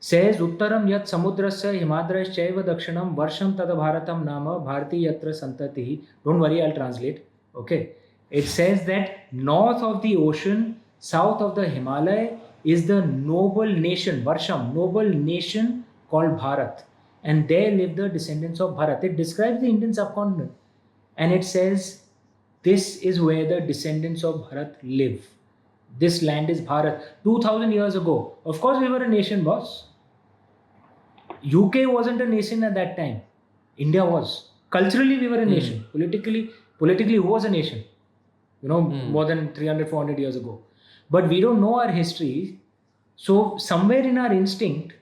says Uttaram yat samudrasya himadrash chaiva dakshinam varsham tada bharatam nama bharti yatra santatihi. Don't worry, I'll translate. Okay. It says that north of the ocean, south of the Himalaya, is the noble nation, Varsham, noble nation called Bharat. And there live the descendants of Bharat. It describes the Indian subcontinent. And it says, this is where the descendants of Bharat live. This land is Bharat. 2000 years ago. Of course, we were a nation, boss. UK wasn't a nation at that time. India was. Culturally, we were a nation. Politically, who was a nation? More than 300, 400 years ago. But we don't know our history. So somewhere in our instinct,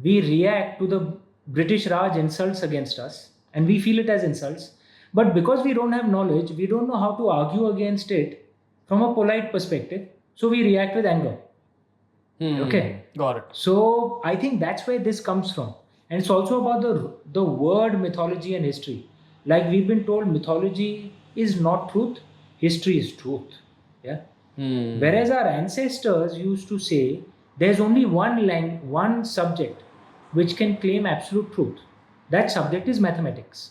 we react to the British Raj insults against us. And we feel it as insults. But because we don't have knowledge, we don't know how to argue against it from a polite perspective. So we react with anger. Okay. Got it. So I think that's where this comes from. And it's also about the word mythology and history. Like we've been told, mythology is not truth, history is truth. Yeah. Whereas our ancestors used to say there's only one subject which can claim absolute truth. That subject is mathematics.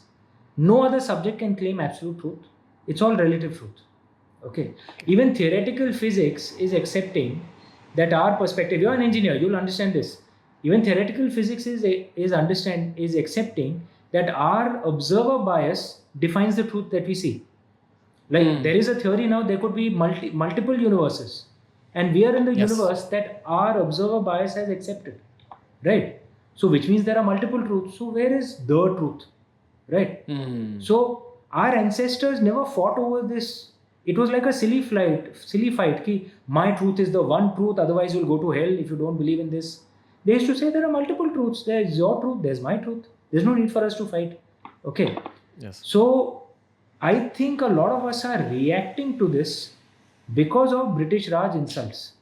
No other subject can claim absolute truth. It's all relative truth. Okay. Even theoretical physics is accepting that our perspective. You're an engineer. You'll understand this. Even theoretical physics is accepting that our observer bias defines the truth that we see. Like there is a theory now. There could be multiple universes, and we are in the universe that our observer bias has accepted, right? So which means there are multiple truths. So where is the truth, right? So our ancestors never fought over this. It was like a silly fight. Ki, my truth is the one truth. Otherwise, you'll go to hell if you don't believe in this. They used to say there are multiple truths. There's your truth. There's my truth. There's no need for us to fight. Okay. Yes. So I think a lot of us are reacting to this because of British Raj insults.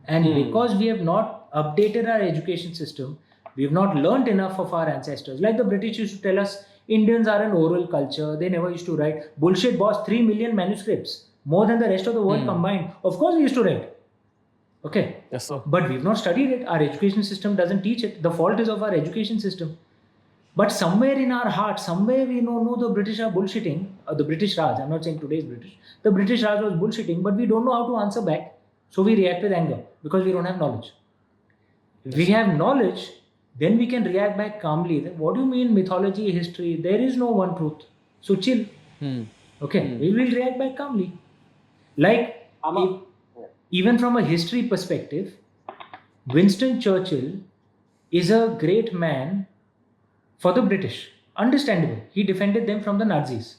And because we have not updated our education system, we have not learned enough of our ancestors. Like the British used to tell us, Indians are an oral culture. They never used to write. Bullshit, boss. 3 million manuscripts. More than the rest of the world combined. Of course we used to write. Okay. Yes, sir. But we've not studied it. Our education system doesn't teach it. The fault is of our education system. But somewhere in our heart, somewhere we know the British are bullshitting. The British Raj, I'm not saying today's British. The British Raj was bullshitting, but we don't know how to answer back. So we react with anger because we don't have knowledge. If we have knowledge, then we can react back calmly. Then what do you mean mythology, history? There is no one truth. So chill. Okay, we will react back calmly. Like, even from a history perspective, Winston Churchill is a great man for the British. Understandable. He defended them from the Nazis.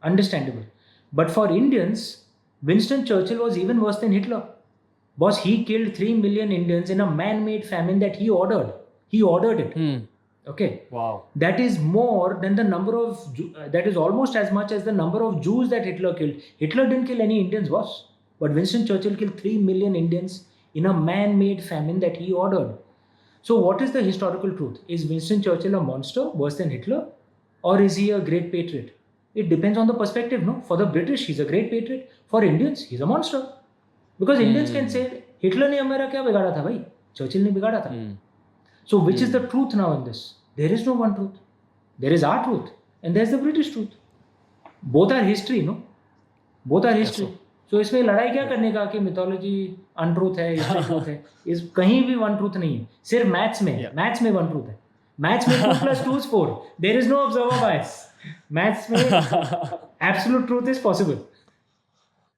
Understandable. But for Indians, Winston Churchill was even worse than Hitler. Boss, he killed 3 million Indians in a man-made famine that he ordered. He ordered it. Okay. Wow. That is more than the number of, that is almost as much as the number of Jews that Hitler killed. Hitler didn't kill any Indians, boss. But Winston Churchill killed 3 million Indians in a man-made famine that he ordered. So what is the historical truth? Is Winston Churchill a monster worse than Hitler? Or is he a great patriot? It depends on the perspective, no? For the British, he's a great patriot. For Indians, he's a monster. Because Indians can say, Hitler ne hamara kya bigada tha bhai? Churchill ne bigada tha. So which is the truth now in this? There is no one truth. There is our truth. And there's the British truth. Both are history, no? Both are history. Yes, so इसमें लड़ाई क्या करने का कि mythology untruth है, history truth है, इस कहीं भी one truth नहीं है, सिर्फ मैथ्स में one truth है, मैथ्स में 2 + 2 is 4, there is no observer bias, maths में absolute truth is possible.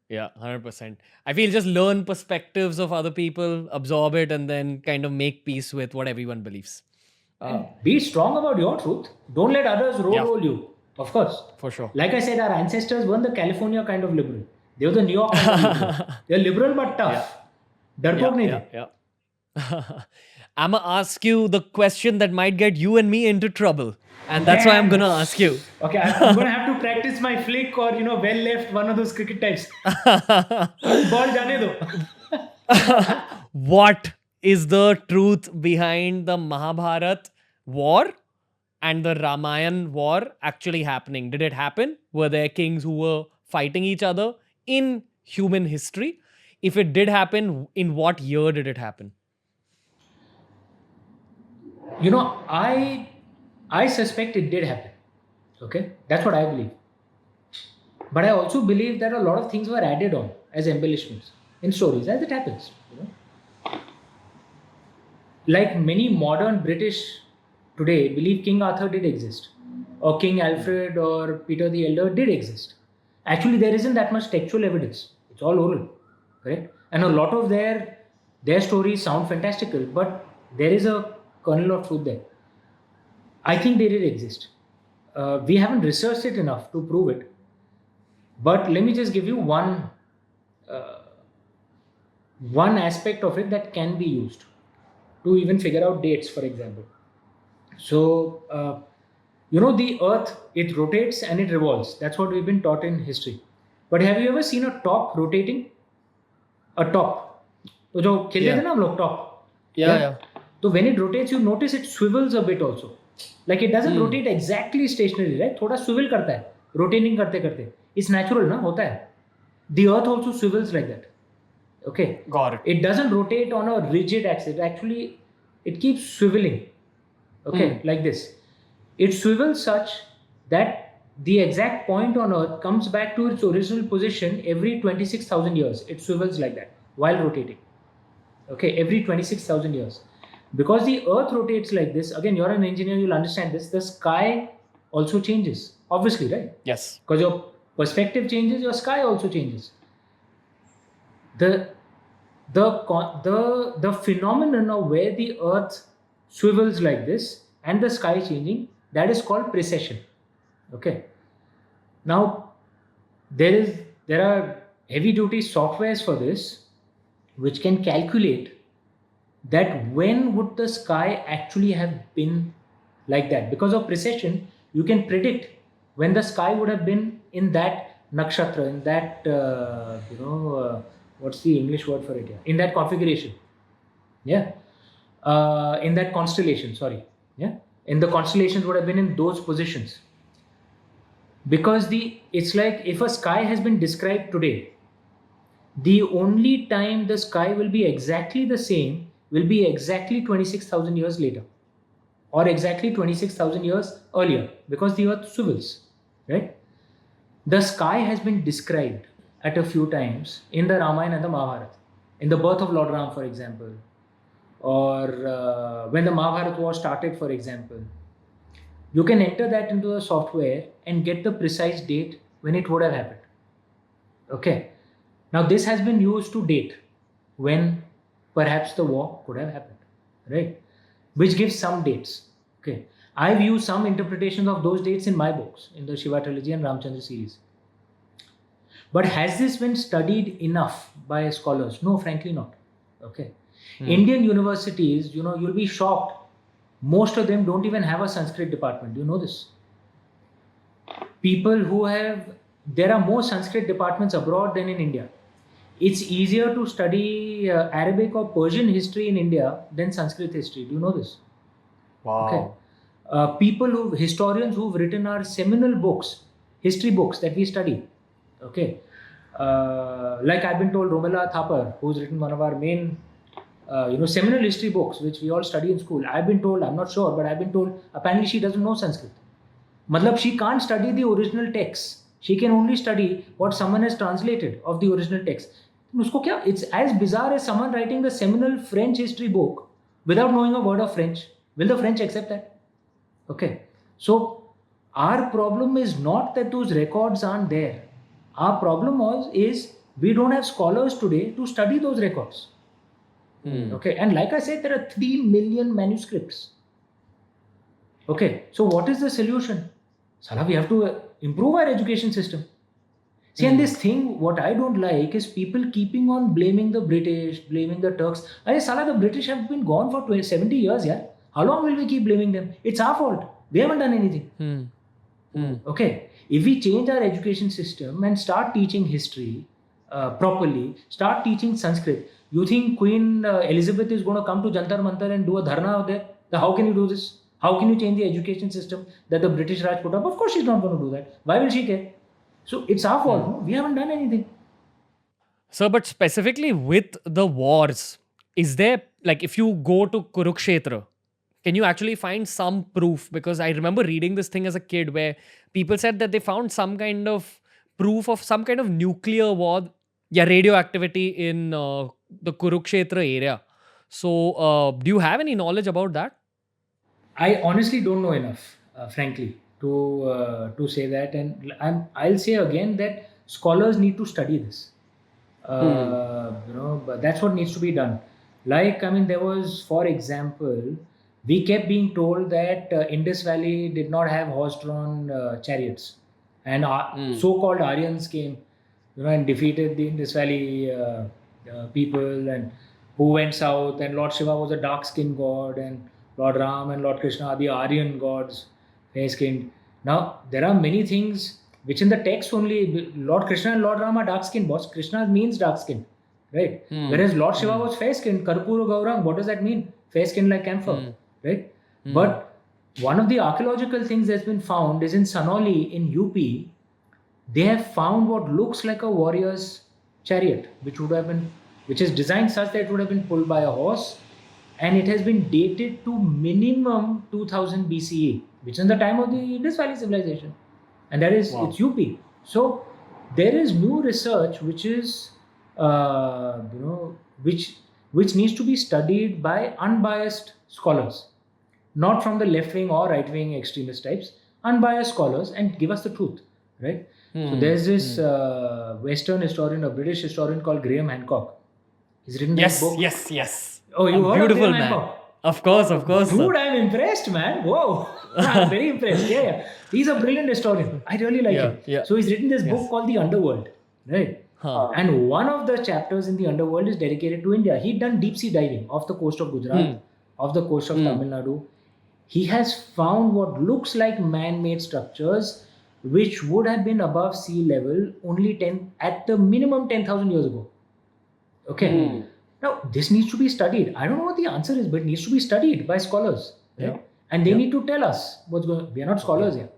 Yeah, 100%. I feel just learn perspectives of other people, absorb it, and then kind of make peace with what everyone believes. Be strong about your truth. Don't let others roll you. Of course. For sure. Like I said, our ancestors weren't the California kind of liberal. They were the New York kind of liberal. They're liberal but tough. Darpok nahi the. I'm going to ask you the question that might get you and me into trouble. And that's why I'm going to ask you. Okay, I'm going to have to practice my flick or, well left, one of those cricket types. Ball jane do. What is the truth behind the Mahabharat war and the Ramayan war actually happening? Did it happen? Were there kings who were fighting each other in human history? If it did happen, in what year did it happen? I suspect it did happen. Okay? That's what I believe. But I also believe that a lot of things were added on as embellishments in stories, as it happens. Like many modern British today believe King Arthur did exist, or King Alfred or Peter the Elder did exist. Actually, there isn't that much textual evidence. It's all oral, correct? And a lot of their stories sound fantastical, but there is a kernel of truth there. I think they did exist. We haven't researched it enough to prove it. But let me just give you one aspect of it that can be used to even figure out dates, for example. So The earth, it rotates and it revolves. That's what we've been taught in history. But have you ever seen a top rotating? A top. तो जो खेलते थे Yeah. ना हम लोग top. Yeah. So when it rotates, you notice it swivels a bit also. Like it doesn't rotate exactly stationary, right? थोड़ा swivel करता है. Rotating करते करते. It's natural ना, होता है. The earth also swivels like that. Okay. Got it. It doesn't rotate on a rigid axis. Actually, it keeps swiveling. Okay, like this. It swivels such that the exact point on Earth comes back to its original position every 26,000 years. It swivels like that while rotating. Okay, every 26,000 years. Because the Earth rotates like this, again, you're an engineer, you'll understand this. The sky also changes, obviously, right? Yes. Because your perspective changes, your sky also changes. The phenomenon of where the Earth swivels like this and the sky changing, that is called precession. Okay. Now there are heavy duty softwares for this which can calculate that when would the sky actually have been like that. Because of precession, you can predict when the sky would have been in that nakshatra, in that what's the English word for it? Yeah, in that configuration. Yeah, in that constellation. Sorry. Yeah, in the constellations would have been in those positions. Because it's like if a sky has been described today, the only time the sky will be exactly the same will be exactly 26,000 years later, or exactly 26,000 years earlier, because the earth swivels, right? The sky has been described at a few times in the Ramayana and the Mahabharata, in the birth of Lord Ram, for example, or when the Mahabharata war started, for example. You can enter that into the software and get the precise date when it would have happened. Okay. Now this has been used to date when perhaps the war could have happened, right? Which gives some dates. Okay. I've used some interpretations of those dates in my books, in the Shiva Trilogy and Ramchandra series. But has this been studied enough by scholars? No, frankly not. Okay. Indian universities, you'll be shocked. Most of them don't even have a Sanskrit department. Do you know this? There are more Sanskrit departments abroad than in India. It's easier to study Arabic or Persian history in India than Sanskrit history. Do you know this? Wow. Okay. Historians who've written our seminal books, history books that we study. Okay. Like I've been told, Romila Thapar, who's written one of our main, seminal history books, which we all study in school. I've been told, I'm not sure, but I've been told, apparently she doesn't know Sanskrit. Matlab, she can't study the original text. She can only study what someone has translated of the original text. It's as bizarre as someone writing the seminal French history book without knowing a word of French. Will the French accept that? Okay. So our problem is not that those records aren't there. Our problem is we don't have scholars today to study those records. Okay. And like I said, there are 3 million manuscripts. Okay. So what is the solution? Salah, we have to improve our education system. See, and this thing, what I don't like is people keeping on blaming the British, blaming the Turks. Salah, the British have been gone for 70 years, yeah? How long will we keep blaming them? It's our fault. They haven't done anything. Okay. If we change our education system and start teaching history properly, start teaching Sanskrit, you think Queen Elizabeth is going to come to Jantar Mantar and do a dharna out there? How can you do this? How can you change the education system that the British Raj put up? Of course, she's not going to do that. Why will she care? So it's our fault. No? We haven't done anything. Sir, but specifically with the wars, is there, like, if you go to Kurukshetra, can you actually find some proof? Because I remember reading this thing as a kid where people said that they found some kind of proof of some kind of nuclear war, radioactivity in the Kurukshetra area. So, do you have any knowledge about that? I honestly don't know enough, frankly, to say that. And I'll say again that scholars need to study this. But that's what needs to be done. Like, I mean, there was, for example, we kept being told that Indus Valley did not have horse-drawn chariots, and so-called Aryans came, and defeated the Indus Valley people, and who went south. And Lord Shiva was a dark-skinned god, and Lord Ram and Lord Krishna are the Aryan gods. fair-skinned. Now, there are many things which in the text only, Lord Krishna and Lord Rama are dark-skinned, boss. Krishna means dark-skinned, right? Whereas Lord Shiva was fair-skinned, Karpura Gaurang, what does that mean? Fair-skinned like camphor, right? But one of the archaeological things that's been found is in Sanoli in UP, they have found what looks like a warrior's chariot, which is designed such that it would have been pulled by a horse, and it has been dated to minimum 2000 BCE, which is the time of the Indus Valley civilization, and that is it's UP. So there is new research which is which needs to be studied by unbiased scholars, not from the left wing or right wing extremist types, unbiased scholars, and give us the truth, right? So there's this Western historian, a British historian called Graham Hancock. He's written this book. Yes. Oh, you heard Beautiful of Graham man. Hancock? Of course. Dude, I'm impressed, man. Whoa. I'm very impressed. Yeah. He's a brilliant historian. I really like him. Yeah. So he's written this book called The Underworld, right? And one of the chapters in The Underworld is dedicated to India. He'd done deep sea diving off the coast of Gujarat, off the coast of Tamil Nadu. He has found what looks like man-made structures which would have been above sea level only at the minimum 10,000 years ago. Okay. Now, this needs to be studied. I don't know what the answer is, but it needs to be studied by scholars. Right? Yeah. And they need to tell us what's going on. We are not scholars here.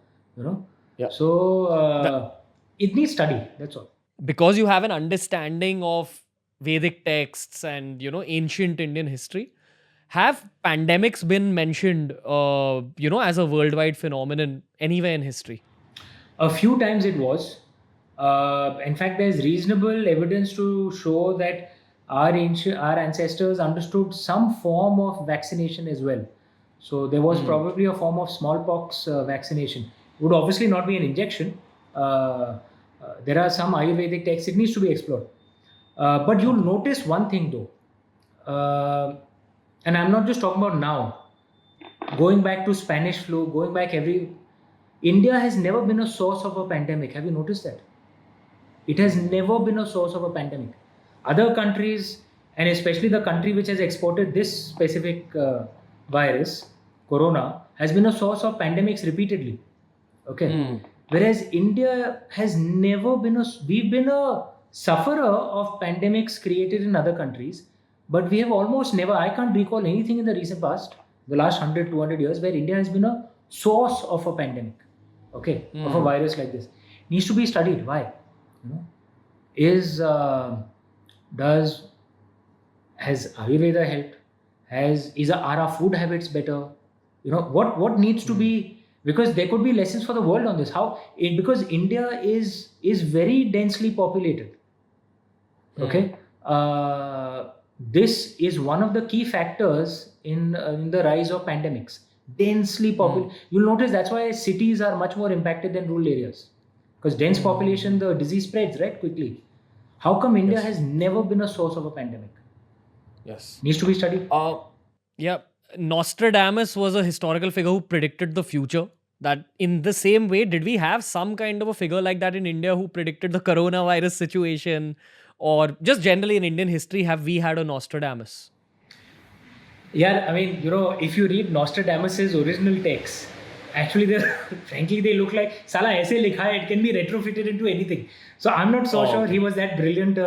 Yeah. So, it needs study. That's all. Because you have an understanding of Vedic texts and, ancient Indian history, have pandemics been mentioned, as a worldwide phenomenon anywhere in history? A few times it was. In fact, there's reasonable evidence to show that our ancestors understood some form of vaccination as well. So there was probably a form of smallpox vaccination. It would obviously not be an injection. There are some Ayurvedic texts. It needs to be explored. But you'll notice one thing though. And I'm not just talking about now. Going back to Spanish flu, India has never been a source of a pandemic. Have you noticed that? It has never been a source of a pandemic. Other countries, and especially the country which has exported this specific virus, corona, has been a source of pandemics repeatedly. Okay. Whereas India has never been we've been a sufferer of pandemics created in other countries, but we have almost never, I can't recall anything in the recent past, the last 100, 200 years, where India has been a source of a pandemic, of a virus like this. Needs to be studied. Why? Has Ayurveda helped? Are our food habits better? What needs to be, because there could be lessons for the world on this. Because India is very densely populated. Okay. This is one of the key factors in the rise of pandemics. Densely populated. You'll notice that's why cities are much more impacted than rural areas. Because dense population, the disease spreads right quickly. How come India has never been a source of a pandemic? Yes. Needs to be studied. Yeah. Nostradamus was a historical figure who predicted the future. That in the same way, did we have some kind of a figure like that in India who predicted the coronavirus situation? Or just generally in Indian history, have we had a Nostradamus? Yeah, I mean, if you read Nostradamus's original texts, actually, frankly, they look like, Sala aise likha hai, it can be retrofitted into anything. So I'm not so sure he was that brilliant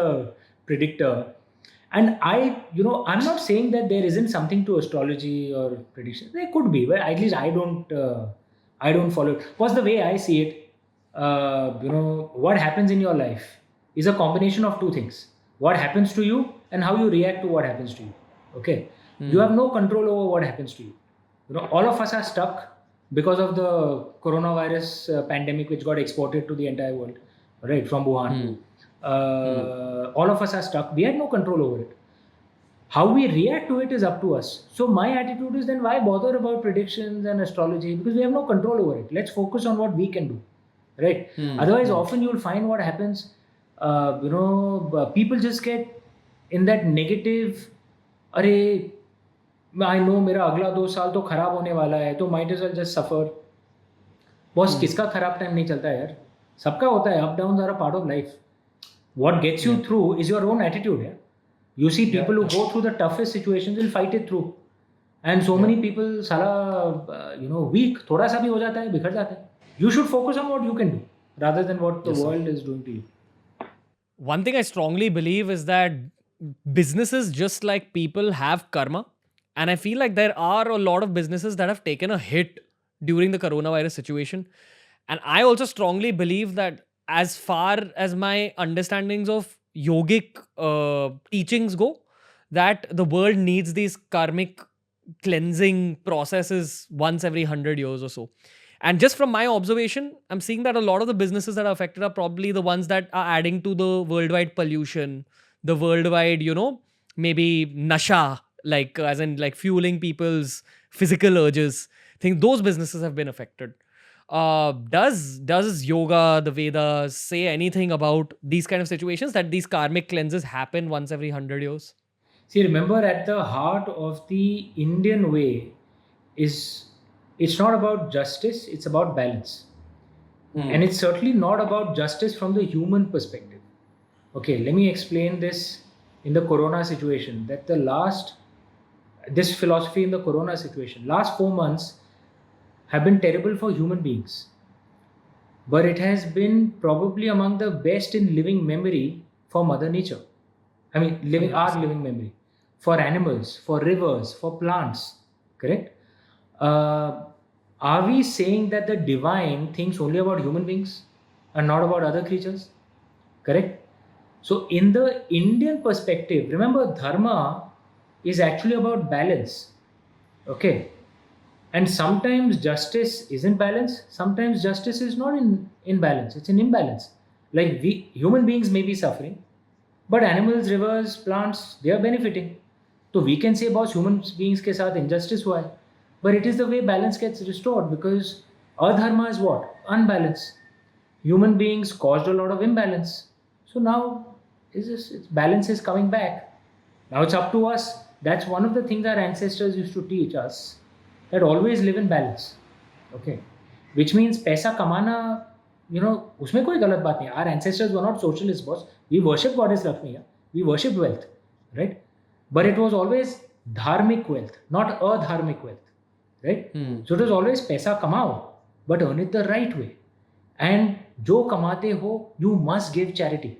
predictor. And I'm not saying that there isn't something to astrology or prediction. There could be, but at least I don't follow it. Because the way I see it, what happens in your life is a combination of two things. What happens to you and how you react to what happens to you. Okay. You have no control over what happens to you. All of us are stuck because of the coronavirus pandemic which got exported to the entire world, right, from Wuhan. All of us are stuck. We had no control over it. How we react to it is up to us. So my attitude is, then why bother about predictions and astrology? Because we have no control over it. Let's focus on what we can do, right? Otherwise, often you'll find what happens, people just get in that negative, I know मेरा अगला 2 साल तो खराब होने वाला है, तो might as well just suffer. Boss किसका खराब टाइम नहीं चलता है यार, सबका होता है. Up downs are a part of life. What gets you through is your own attitude. Yeah? You see people who go through the toughest situations will fight it through. And so many people साला weak थोड़ा सा भी हो जाता है बिखर जाता है. You should focus on what you can do rather than what the world is doing to you. One thing I strongly believe is that businesses, just like people, have karma. And I feel like there are a lot of businesses that have taken a hit during the coronavirus situation. And I also strongly believe that, as far as my understandings of yogic teachings go, that the world needs these karmic cleansing processes once every 100 years or so. And just from my observation, I'm seeing that a lot of the businesses that are affected are probably the ones that are adding to the worldwide pollution, the worldwide, maybe nasha, like as in like fueling people's physical urges. I think those businesses have been affected. Does yoga, the Vedas, say anything about these kind of situations, that these karmic cleanses happen once every 100 years? See, remember, at the heart of the Indian way is, it's not about justice, it's about balance. And it's certainly not about justice from the human perspective. Okay, let me explain this in the corona situation. That this philosophy in the corona situation, last 4 months have been terrible for human beings. But it has been probably among the best in living memory for Mother Nature. I mean, living memory. For animals, for rivers, for plants. Correct? Are we saying that the divine thinks only about human beings and not about other creatures? Correct? So, in the Indian perspective, remember, dharma is actually about balance. Okay? And sometimes justice is in balance, sometimes justice is not in balance, it's in imbalance. Like, we human beings may be suffering, but animals, rivers, plants, they are benefiting. So we can say about human beings के साथ injustice हुआ है, but it is the way balance gets restored, because adharma is what? Unbalance. Human beings caused a lot of imbalance. So now balance is coming back. Now it's up to us. That's one of the things our ancestors used to teach us, that always live in balance. Okay, which means पैसा कमाना, उसमें कोई गलत बात नहीं. Our ancestors were not socialists, boss. We worship goddess Lakshmi. We worship wealth, right? But it was always dharmic wealth, not adharmic wealth, right? So it was always पैसा कमाओ, but earn it the right way. And जो कमाते हो, you must give charity.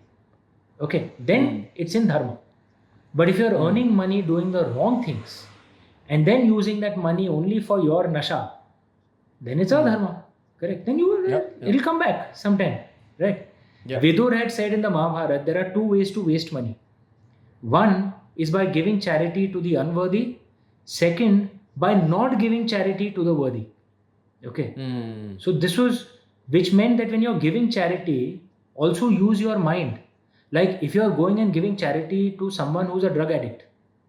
Okay, then it's in dharma. But if you're earning money doing the wrong things, and then using that money only for your nasha, then it's adharma. Correct? Then it'll come back sometime, right? Yeah. Vidur had said in the Mahabharata, there are two ways to waste money. One is by giving charity to the unworthy. Second, by not giving charity to the worthy. Okay? So this was, which meant that when you're giving charity, also use your mind. Like, if you're going and giving charity to someone who's a drug addict,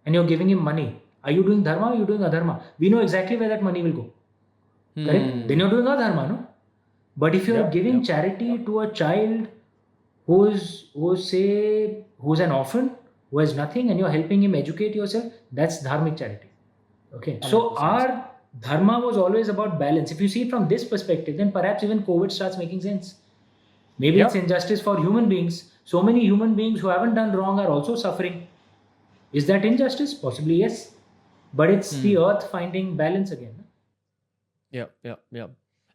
and you're giving him money, are you doing dharma or are you doing adharma? We know exactly where that money will go. Correct? Then you're doing adharma, no? But if you're giving charity to a child who's an orphan, who has nothing, and you're helping him educate yourself, that's dharmic charity. Okay. 100%. So our dharma was always about balance. If you see it from this perspective, then perhaps even COVID starts making sense. Maybe it's injustice for human beings. So many human beings who haven't done wrong are also suffering. Is that injustice? Possibly yes. But it's the earth finding balance again. Yeah.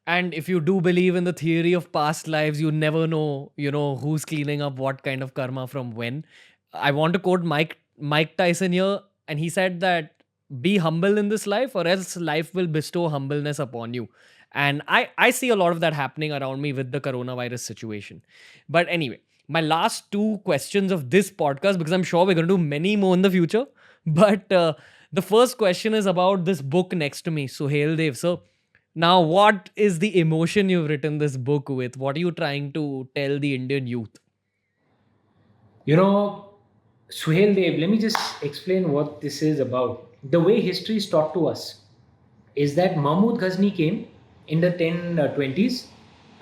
And if you do believe in the theory of past lives, you never know, who's cleaning up what kind of karma from when. I want to quote Mike Tyson here, and he said that, be humble in this life, or else life will bestow humbleness upon you. And I see a lot of that happening around me with the coronavirus situation. But anyway, my last two questions of this podcast, because I'm sure we're going to do many more in the future. But the first question is about this book next to me, Suheldev. So now, what is the emotion you've written this book with? What are you trying to tell the Indian youth? Suheldev, let me just explain what this is about. The way history is taught to us is that Mahmud Ghazni came in the 1020s,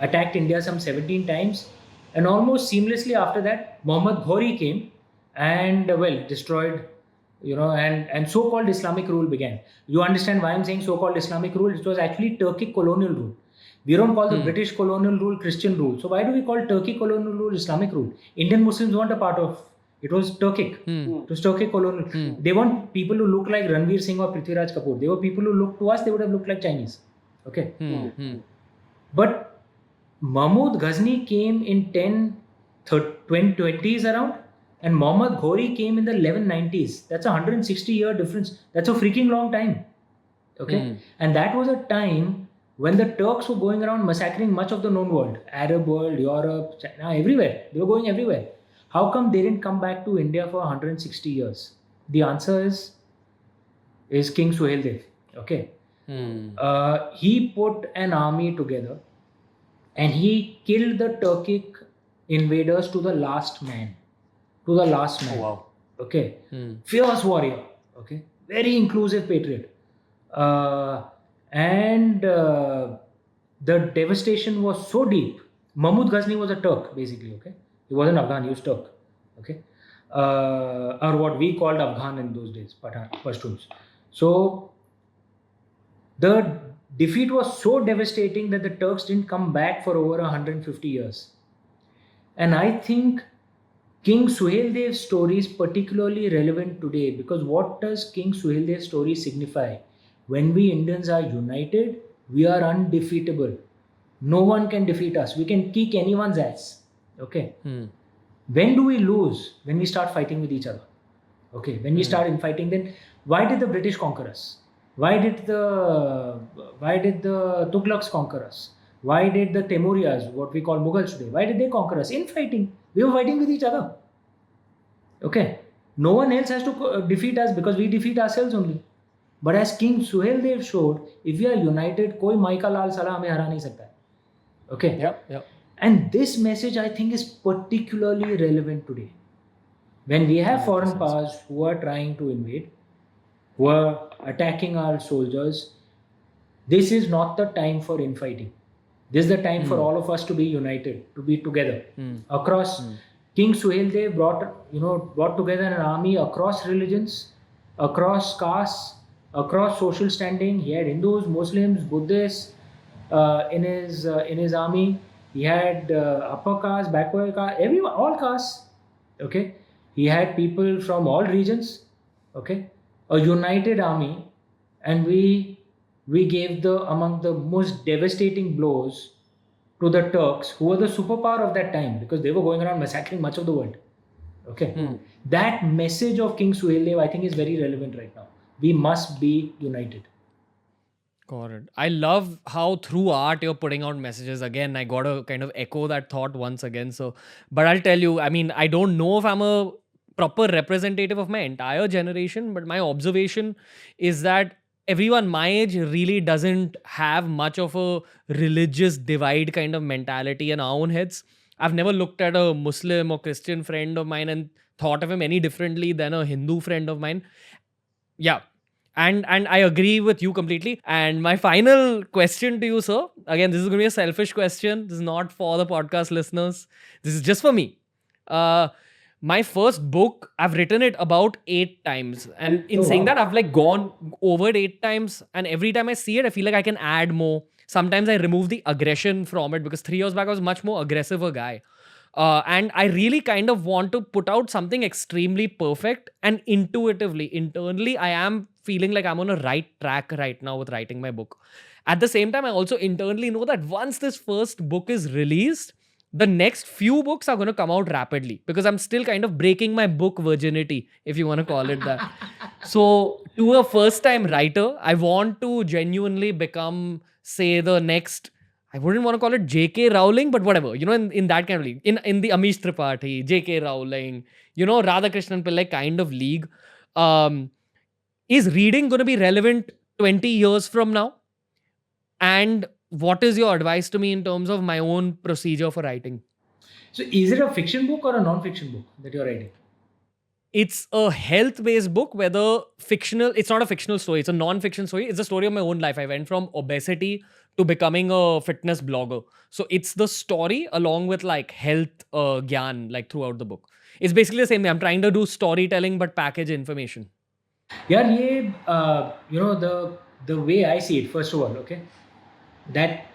attacked India some 17 times, and almost seamlessly after that, Muhammad Ghori came and, destroyed, and so-called Islamic rule began. You understand why I'm saying so-called Islamic rule? It was actually Turkic colonial rule. We don't call the British colonial rule Christian rule. So why do we call Turkey colonial rule Islamic rule? Indian Muslims weren't a part of It was Turkic. It was Turkic colonial. They want people who look like Ranveer Singh or Prithviraj Kapoor. They were people who looked to us, they would have looked like Chinese. Okay. But Mahmud Ghazni came in 20s around, and Muhammad Ghori came in the 1190s. That's a 160-year difference. That's a freaking long time. Okay. And that was a time when the Turks were going around massacring much of the known world, Arab world, Europe, China, everywhere. They were going everywhere. How come they didn't come back to India for 160 years? The answer is King Suheldev. Okay. He put an army together and he killed the Turkic invaders to the last man. To the last man. Oh, wow. Okay. Fierce warrior. Okay. Very inclusive patriot. And the devastation was so deep. Mahmud Ghazni was a Turk, basically. Okay. He wasn't Afghan, he was Turk. Okay. Or what we called Afghan in those days, Pashtuns. So the defeat was so devastating that the Turks didn't come back for over 150 years. And I think King Suheldev's story is particularly relevant today because what does King Suheldev's story signify? When we Indians are united, we are undefeatable. No one can defeat us. We can kick anyone's ass. Okay. When do we lose? When we start fighting with each other. Okay. When we start infighting, then why did the British conquer us? Why did the Tughlaqs conquer us? Why did the Temurias, what we call Mughals today, why did they conquer us? Infighting. We were fighting with each other. Okay. No one else has to defeat us because we defeat ourselves only. But as King Suheldev showed, if we are united, koi Mai ka Lal Sala hame hara nahi sakta. Okay. Yeah. And this message, I think, is particularly relevant today. When we have foreign powers who are trying to invade, who are attacking our soldiers, this is not the time for infighting. This is the time for all of us to be united, to be together. Across, King Suheldev brought together an army across religions, across castes, across social standing. He had Hindus, Muslims, Buddhists in his army. He had upper caste, backward caste, everyone, all castes. Okay, he had people from all regions. Okay, a united army, and we gave among the most devastating blows to the Turks, who were the superpower of that time because they were going around massacring much of the world. Okay, that message of King Suheldev, I think, is very relevant right now. We must be united. Got it. I love how through art you're putting out messages. Again, I got to kind of echo that thought once again. So, but I'll tell you, I mean, I don't know if I'm a proper representative of my entire generation, but my observation is that everyone my age really doesn't have much of a religious divide kind of mentality in our own heads. I've never looked at a Muslim or Christian friend of mine and thought of him any differently than a Hindu friend of mine. Yeah. And I agree with you completely. And my final question to you, sir, again, this is going to be a selfish question. This is not for the podcast listeners. This is just for me. My first book, I've written it about 8 times. And in saying that, I've like gone over it 8 times. And every time I see it, I feel like I can add more. Sometimes I remove the aggression from it because 3 years back, I was much more aggressive a guy. And I really kind of want to put out something extremely perfect and intuitively, internally, I am feeling like I'm on a right track right now with writing my book. At the same time, I also internally know that once this first book is released, the next few books are going to come out rapidly because I'm still kind of breaking my book virginity, if you want to call it that. So to a first time writer, I want to genuinely become, say, the next, I wouldn't want to call it J.K. Rowling, but whatever, in that kind of league, in the Amish Tripathi, J.K. Rowling, Radhakrishnan Pillai kind of league. Is reading going to be relevant 20 years from now? And what is your advice to me in terms of my own procedure for writing? So is it a fiction book or a non-fiction book that you're writing? It's a health-based book, whether fictional, it's not a fictional story, it's a non-fiction story. It's the story of my own life. I went from obesity to becoming a fitness blogger. So it's the story along with like health gyan, like throughout the book. It's basically the same thing. I'm trying to do storytelling, but package information. Yeah, the way I see it, first of all, okay, that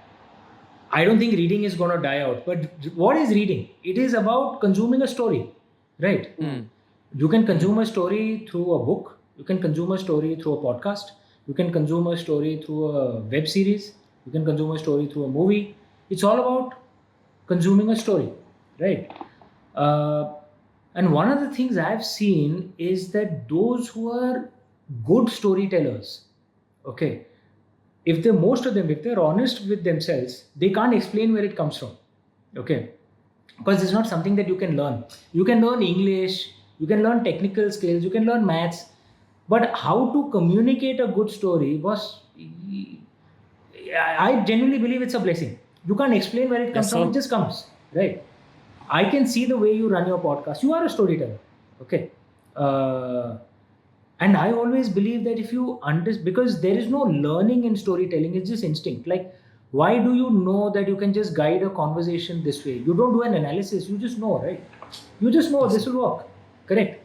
I don't think reading is going to die out. But what is reading? It is about consuming a story, right? You can consume a story through a book. You can consume a story through a podcast. You can consume a story through a web series. You can consume a story through a movie. It's all about consuming a story, right? Uh, and one of the things I've seen is that those who are good storytellers, okay, if they most of them, if they're honest with themselves, they can't explain where it comes from, okay, because it's not something that you can learn. You can learn English, you can learn technical skills, you can learn maths, but how to communicate a good story was, I genuinely believe it's a blessing. You can't explain where it comes Yes, from, sir. it just comes, right? I can see the way you run your podcast. You are a storyteller, okay? Uh, and I always believe that if you understand, because there is no learning in storytelling, it's just instinct. Like, why do you know that you can just guide a conversation this way? You don't do an analysis, you just know, right? You just know this will work, correct?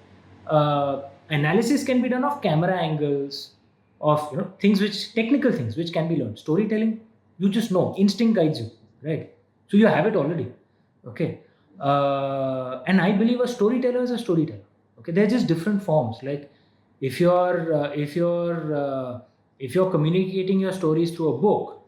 Analysis can be done of camera angles, of things which technical things which can be learned. Storytelling, you just know, instinct guides you, right? So you have it already, okay. And I believe a storyteller is a storyteller. Okay, they're just different forms. Like if you're communicating your stories through a book,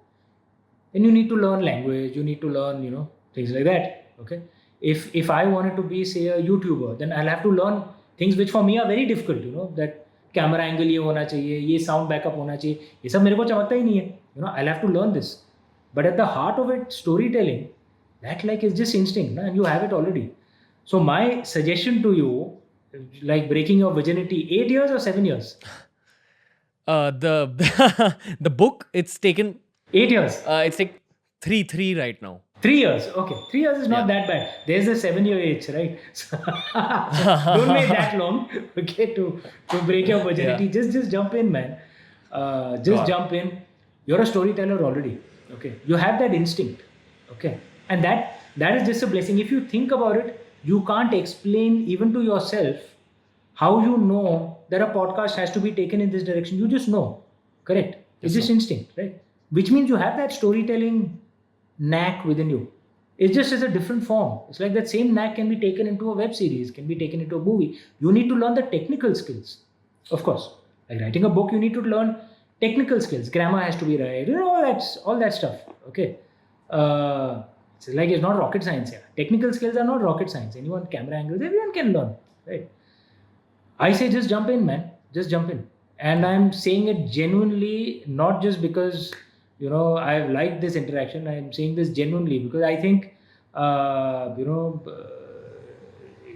then you need to learn language. You need to learn things like that. Okay, if I wanted to be, say, a YouTuber, then I'll have to learn things which for me are very difficult. That camera angle ये होना चाहिए, ये sound backup होना चाहिए, ये सब मेरे को चमकता ही नहीं है. I'll have to learn this. But at the heart of it, storytelling, that like is just instinct, and you have it already. So my suggestion to you, like breaking your virginity, 8 years or 7 years? The the book, it's taken 8 years. it's like three right now. 3 years. Okay, 3 years is not Yeah. that bad. There's a 7-year age, right? So don't wait that long, okay, to break your virginity. Just jump in, man. Just God. jump in. You're a storyteller already. Okay, you have that instinct. Okay, and that is just a blessing. If you think about it, you can't explain even to yourself how you know that a podcast has to be taken in this direction. You just know, correct? It's Yes, just instinct, right? Which means you have that storytelling knack within you. It's just as a different form. It's like that same knack can be taken into a web series, can be taken into a movie. You need to learn the technical skills, of course. Like writing a book, you need to learn technical skills. Grammar has to be right. All that stuff. Okay. It's like it's not rocket science here. Technical skills are not rocket science. Anyone, camera angles, everyone can learn, right? I say just jump in, man. Just jump in. And I'm saying it genuinely, not just because I've liked this interaction. I'm saying this genuinely because I think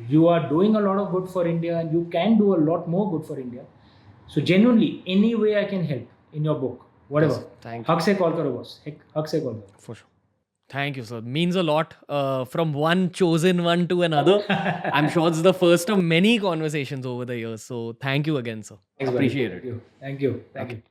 you are doing a lot of good for India, and you can do a lot more good for India. So genuinely, any way I can help in your book, whatever. Yes, thank you. हक से call करो बस. हक से call करो. For sure. Thank you, sir. Means a lot. From one chosen one to another. I'm sure it's the first of many conversations over the years. So thank you again, sir. Thanks, buddy. Appreciate it. Thank you. Thank you.